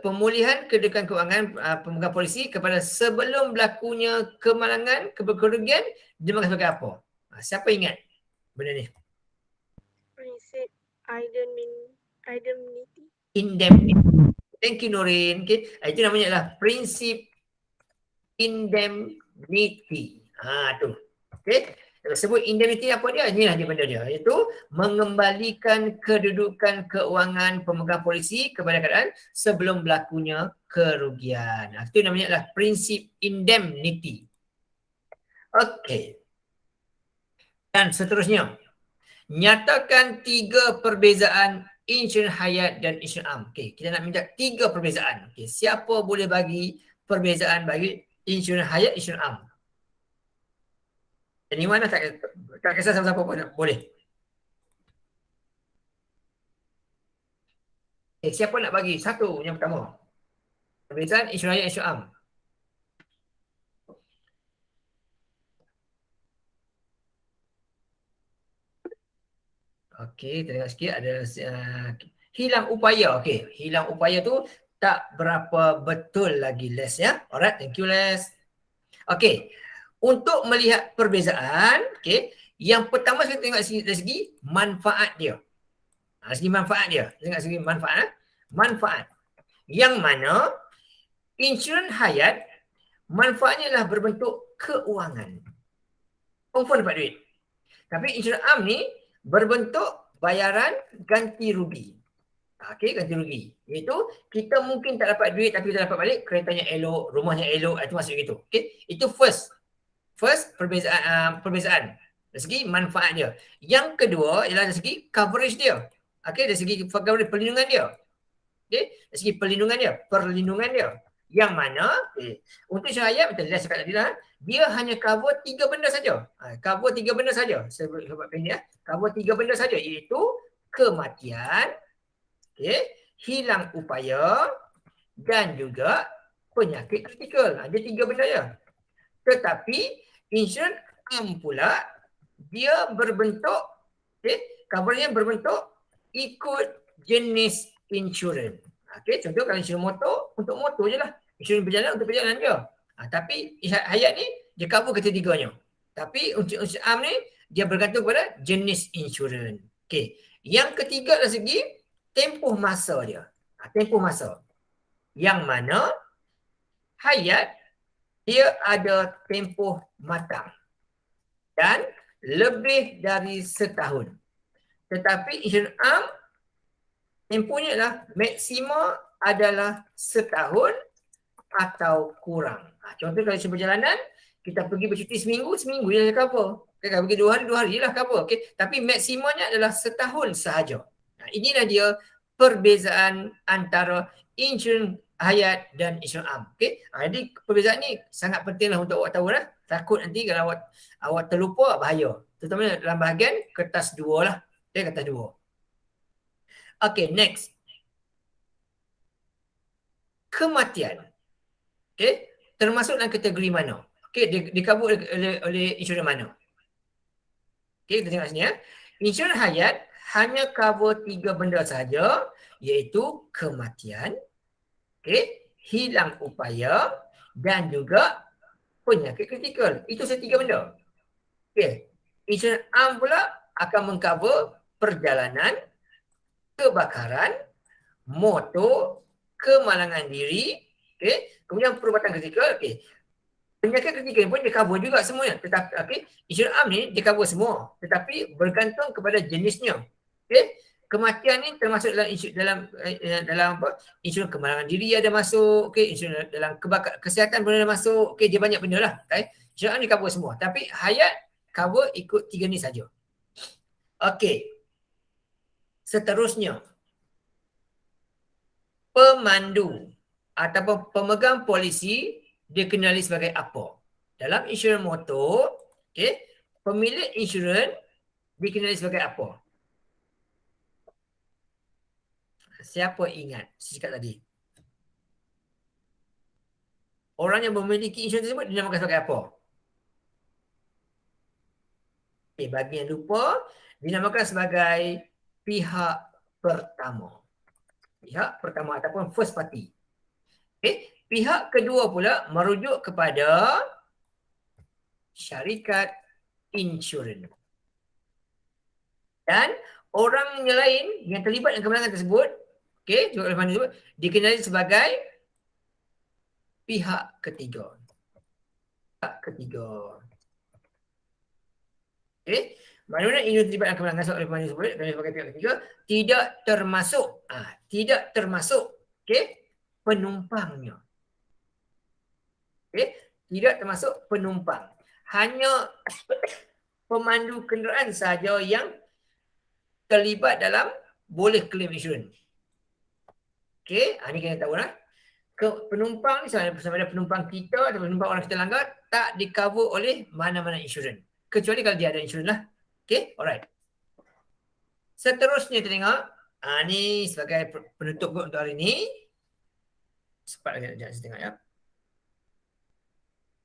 Pemulihan kedudukan kewangan pemegang polisi kepada sebelum berlakunya kemalangan, kerugian dinamakan sebagai apa? Siapa ingat benda ni? Prinsip indemnity. Indemnity. Thank you Nurin. Okay. Itu namanya adalah prinsip indemnity. Tu. Okay. Sebut indemnity apa dia? Inilah dia benda dia. Iaitu mengembalikan kedudukan keuangan pemegang polisi kepada keadaan sebelum berlakunya kerugian. Itu namanya adalah prinsip indemnity. Okey. Dan seterusnya. Nyatakan 3 perbezaan insurans hayat dan insurans am. Okey, kita nak minta 3 perbezaan. Okey, siapa boleh bagi perbezaan bagi insurans hayat, insurans am? Dan mana tak kisah siapa-siapa pun boleh. Siapa nak bagi? Satu yang pertama. Perbezaan insurans hayat, insurans am. Okey, kita tengok sikit ada hilang upaya. Okey, hilang upaya tu tak berapa betul lagi Les ya. Alright, thank you Les. Okey, untuk melihat perbezaan, okey, yang pertama kita tengok dari segi manfaat dia. Segi manfaat dia. Tengok segi manfaat. Manfaat. Yang mana insurans hayat manfaatnya adalah berbentuk keuangan. Confirm dapat duit. Tapi insurans am ni berbentuk bayaran ganti rugi. Okey, ganti rugi. Iaitu kita mungkin tak dapat duit tapi kita dapat balik keretanya elok, rumahnya elok, itu maksud gitu. Okey, itu first perbezaan dari segi manfaat dia. Yang kedua ialah dari segi coverage dia. Okey, dari segi coverage perlindungan dia. Okey, dari segi perlindungan dia. Yang mana untuk insurans hayat betul saya cakap tadi lah, dia hanya cover 3 benda saja. Cover 3 benda saja. Saya buat pendek ya. Cover 3 benda saja iaitu kematian, hilang upaya dan juga penyakit kritikal. Dia 3 benda je. Tetapi insurans am pula dia berbentuk covernya berbentuk ikut jenis insurans. Contoh kalau insurans motor, untuk motor je lah. Insurans berjalan untuk perjalanan je. Tapi hayat ni dia cover ketiganya. Tapi untuk insurans am ni dia bergantung pada jenis insurans. Okey. Yang ketiga dari segi tempoh masa dia. Tempoh masa. Yang mana hayat dia ada tempoh matang. Dan lebih dari setahun. Tetapi insurans am tempohnya adalah maksima adalah setahun atau kurang. Contoh kalau perjalanan, kita pergi bercuti seminggu je cover. Kan pergi 2 hari je lah cover. Okay? Tapi maksimumnya adalah setahun sahaja. Inilah dia perbezaan antara insurans hayat dan insurans am. Okay? Jadi perbezaan ni sangat pentinglah untuk awak tahu lah. Takut nanti kalau awak terlupa, bahaya. Terutama dalam bahagian kertas 2 lah. Okay, kertas 2. Okay, next. Kematian. Okay, termasuk dalam kategori mana? Okay, di-cover oleh insurans mana? Okay, kita tengok sini ya. Insurans hayat hanya cover 3 benda sahaja, iaitu kematian, okay, hilang upaya dan juga penyakit kritikal. Itu setiga benda. Okay. Insurans am pula akan mengcover perjalanan, kebakaran, motor, kemalangan diri, okay, kemudian perubatan kritikal, okay. Penyakit kritikal pun dia cover juga semuanya. Tetapi okay, insurans am ni dia cover semua, tetapi bergantung kepada jenisnya. Okay. Kematian ni termasuk dalam apa? Insurans kemalangan diri ada masuk, okay. Insurans dalam kesihatan pun ada masuk, okay. Dia banyak benda lah. Okay. Insurans am ni cover semua, tapi hayat cover ikut 3 ni saja. Okey. Seterusnya, pemandu ataupun pemegang polisi dikenali sebagai apa? Dalam insurans motor, okey, pemilik insurans dikenali sebagai apa? Siapa ingat saya cakap tadi? Orang yang memiliki insurans tersebut dinamakan sebagai apa? Okay, bagi yang lupa, dinamakan sebagai pihak pertama. Pihak pertama ataupun first party. Okay. Pihak kedua pula merujuk kepada syarikat insurans. Dan orang yang lain yang terlibat dalam kemenangan tersebut, okay, juga oleh mana tersebut, dikenali sebagai pihak ketiga. Pihak ketiga. Okay. Mana-mana ini terlibat dalam kemenangan oleh pemain tersebut dan sebagai pihak ketiga tidak termasuk okay, penumpangnya. Okay, tidak termasuk penumpang. Hanya pemandu kenderaan sahaja yang terlibat dalam boleh claim insurans. Okay, ini kena tahu lah. Penumpang ni sama ada penumpang kita atau penumpang orang kita langgar tak di-cover oleh mana-mana insurans. Kecuali kalau dia ada insurans lah. Okay, alright. Seterusnya kita tengok. Ni sebagai penutup untuk hari ni. Cepat lagi sekejap saya tengok ya.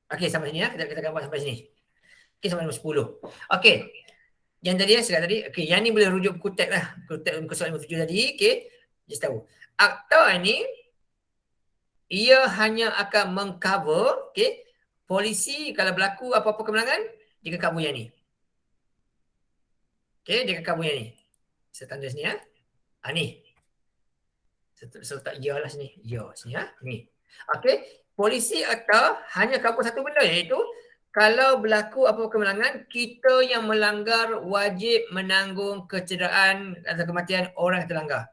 Okay, sampai sini ya. Kita gambar sampai sini. Okay, sampai nombor 10. Okay. Yang tadi saya tadi. Okay, yang ni boleh rujuk buku teks lah. Buku teks muka soalan 57 tadi. Okay. Just tahu. Akta ni, ia hanya akan mengcover, okay, polisi kalau berlaku apa-apa kemenangan, dia akan cover yang ni. Okay, dia akan cover yang ni. Saya tanda sini ya. Ni. Saya letak ya lah sini. Ya sini ya. Ni. Okay. Polisi atau hanya cover satu benda, iaitu kalau berlaku apa kemenangan, kita yang melanggar wajib menanggung kecederaan atau kematian orang yang terlanggar.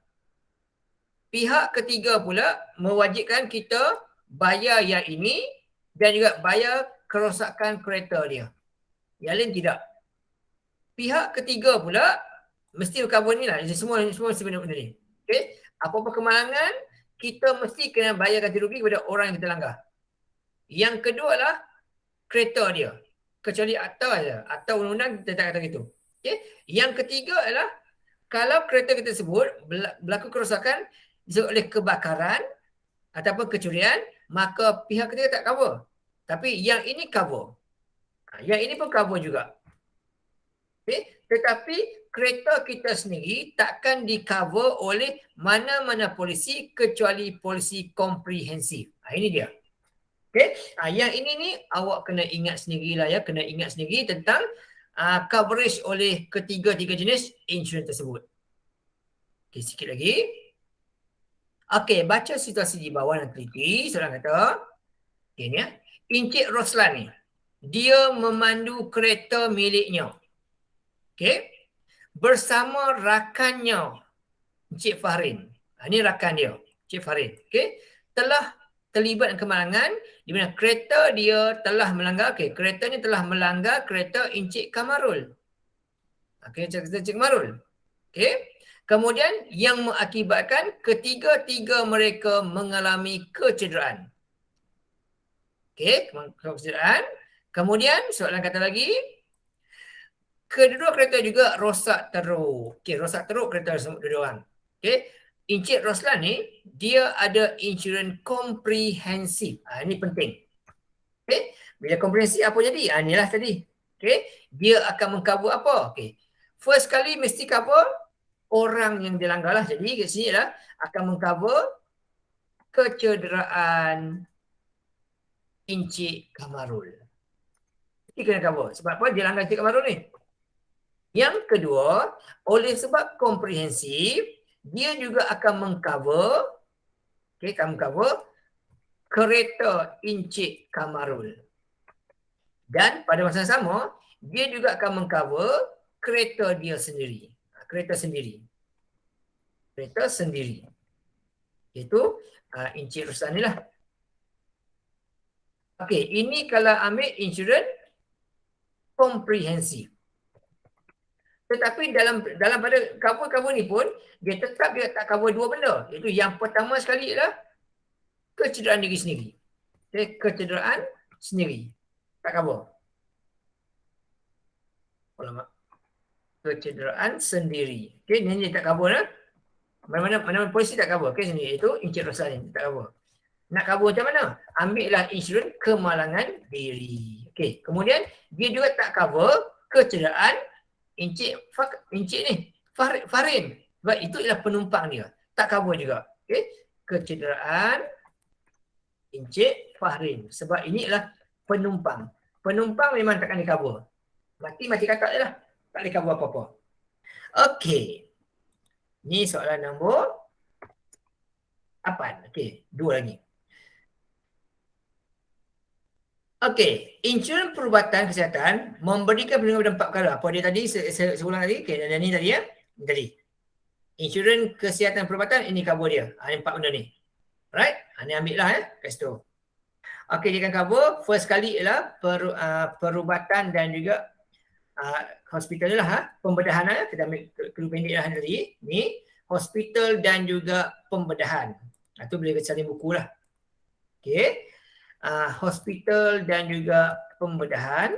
Pihak ketiga pula mewajibkan kita bayar yang ini dan juga bayar kerosakan kereta dia. Yang lain tidak. Pihak ketiga pula mesti cover ni lah. Semua sebenarnya ni. Okay. Apa-apa kemalangan, kita mesti kena bayar ganti rugi kepada orang yang kita langgar. Yang kedua lah kereta dia. Kecuali akta saja. Akta undang-undang kita tak kata gitu. Okay. Yang ketiga adalah kalau kereta kita sebut berlaku kerosakan disebut oleh kebakaran ataupun kecurian, maka pihak ketiga tak cover. Tapi yang ini cover. Yang ini pun cover juga. Okay. Tetapi kereta kita sendiri takkan di-cover oleh mana-mana polisi kecuali polisi komprehensif. Ini dia. Okay. Yang ini ni awak kena ingat sendirilah ya. Kena ingat sendiri tentang coverage oleh ketiga-tiga jenis insurans tersebut. Okay, sikit lagi. Okay, baca situasi di bawah dan teliti. Seorang kata, okay ni ya. Encik Roslan ni, dia memandu kereta miliknya. Okay. Bersama rakannya, Encik Fahrin. Ini rakan dia, Encik Fahrin. Okay. Telah terlibat kemalangan di mana kereta dia telah melanggar, kereta ni telah melanggar kereta Encik Kamarul. Kereta Encik Kamarul. Kemudian yang mengakibatkan ketiga-tiga mereka mengalami kecederaan. Kecederaan. Kemudian soalan kata lagi, kedua kereta juga rosak teruk. Rosak teruk kereta dua orang. Encik Roslan ni dia ada insurans komprehensif. Ini penting. Bila komprehensif apa jadi? Inilah tadi. Dia akan mengcover apa? First kali mesti cover orang yang dilanggar lah. Jadi kat sini lah akan mengcover kecederaan Encik Kamarul. Ini kena cover. Sebab apa? Dia langgar Encik Kamarul ni. Yang kedua, oleh sebab komprehensif, dia juga akan mengcover, akan mengcover kereta Encik Kamarul. Dan pada masa yang sama, dia juga akan mengcover kereta dia sendiri. Kereta sendiri. Itu Encik Ruslan ni lah. Ini kalau ambil insurans komprehensif. Tetapi dalam pada cover ni pun, dia tetap dia tak cover dua benda. Iaitu yang pertama sekali adalah kecederaan diri sendiri. Kecederaan sendiri. Tak cover. Kecederaan sendiri. Ni tak cover lah. Mana-mana polisi tak cover. Sendiri. Itu Encik Roslan ni tak cover. Nak cover macam mana? Ambillah insurans kemalangan diri. Kemudian dia juga tak cover kecederaan Encik ni, Farin. Sebab itu ialah penumpang dia. Tak cover juga. Kecederaan Encik Farin. Sebab ini adalah penumpang. Penumpang memang takkan di cover. Mati kakak je lah. Tak boleh cover apa-apa. Ni soalan nombor 8. Dua lagi. Insurans perubatan kesihatan memberikan perlindungan pada 4 perkara. Apa dia tadi? Saya ulang tadi. Dan ni tadi ya. Ini tadi. Insurans kesihatan perubatan, ini cover dia. Ini 4 benda ni. Alright? Ini ambil lah ya. Kat situ. Dia akan cover. First kali ialah perubatan dan juga hospital lah. Pembedahan lah. Kita ambil clue pendek lah tadi. Ni. Hospital dan juga pembedahan. Itu boleh cari buku lah. Hospital dan juga pembedahan.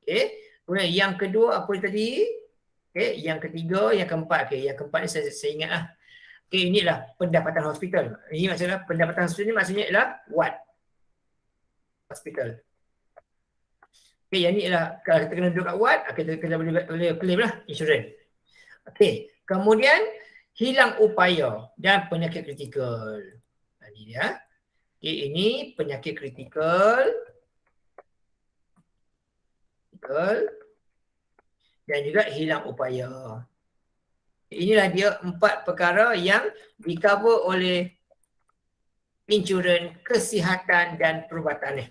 Kemudian yang kedua apa tadi? Yang ketiga, yang keempat. Yang keempat ni saya ingat lah. Inilah pendapatan hospital. Ini maksudnya pendapatan hospital ni maksudnya ialah what? Hospital. Yang ni ialah kalau kita kena duduk kat what, kita boleh claim lah insurans. Kemudian hilang upaya dan penyakit kritikal. Ini dia. Ini penyakit kritikal dan juga hilang upaya. Inilah dia 4 perkara yang di-cover oleh insurans kesihatan dan perubatan ni.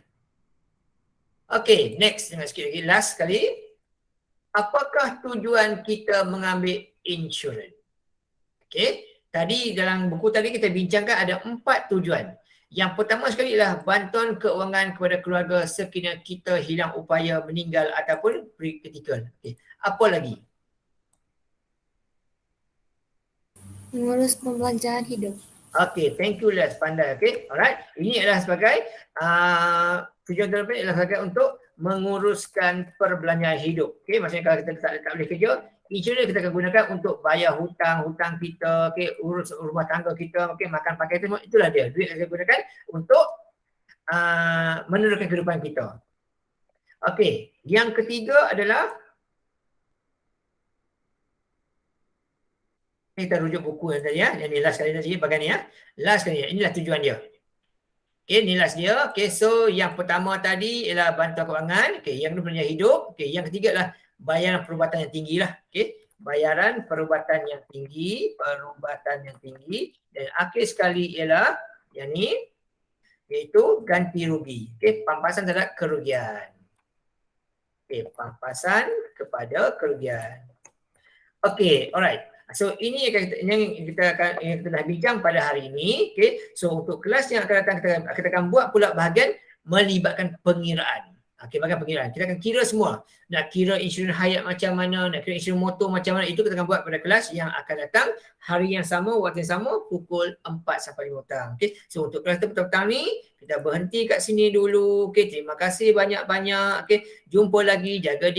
Next. Tengok sikit lagi. Last sekali. Apakah tujuan kita mengambil insurans? Tadi dalam buku tadi kita bincangkan ada 4 tujuan. Yang pertama sekali ialah bantuan keuangan kepada keluarga sekiranya kita hilang upaya, meninggal ataupun kritikal. Apa lagi? Mengurus pembelajaran hidup. Thank you Les, pandai. Alright. Ini adalah sebagai tujuan terlebih adalah sebagai untuk menguruskan perbelanjaan hidup. Maksudnya kalau kita tak boleh kerja, insurans kita akan gunakan untuk bayar hutang kita, urus rumah tangga kita, makan pakai itulah dia. Duit kita gunakan untuk meneruskan kehidupan kita. Yang ketiga adalah kita rujuk buku yang tadi ya. Yang ni last kali tadi bagian ni ya. Last kali ya. Inilah tujuan dia. Ni last dia. So yang pertama tadi ialah bantuan keuangan. Yang kedua perbelanjaan hidup. Yang ketiga adalah bayaran perubatan yang tinggi lah. Bayaran perubatan yang tinggi. Dan akhir sekali ialah yang ni, iaitu ganti rugi. Pampasan terhadap kerugian. Pampasan kepada kerugian. Alright. So ini yang kita dah bincang pada hari ini. Okay. So untuk kelas yang akan datang kita akan buat pula bahagian melibatkan pengiraan. Okay, bahagian pengiraan. Kita akan kira semua. Nak kira insurans hayat macam mana, nak kira insurans motor macam mana, itu kita akan buat pada kelas yang akan datang hari yang sama, waktu yang sama, pukul 4 sampai 5 petang. Okay. So untuk kelas petang ni, kita berhenti kat sini dulu. Okay. Terima kasih banyak-banyak. Okay. Jumpa lagi. Jaga diri.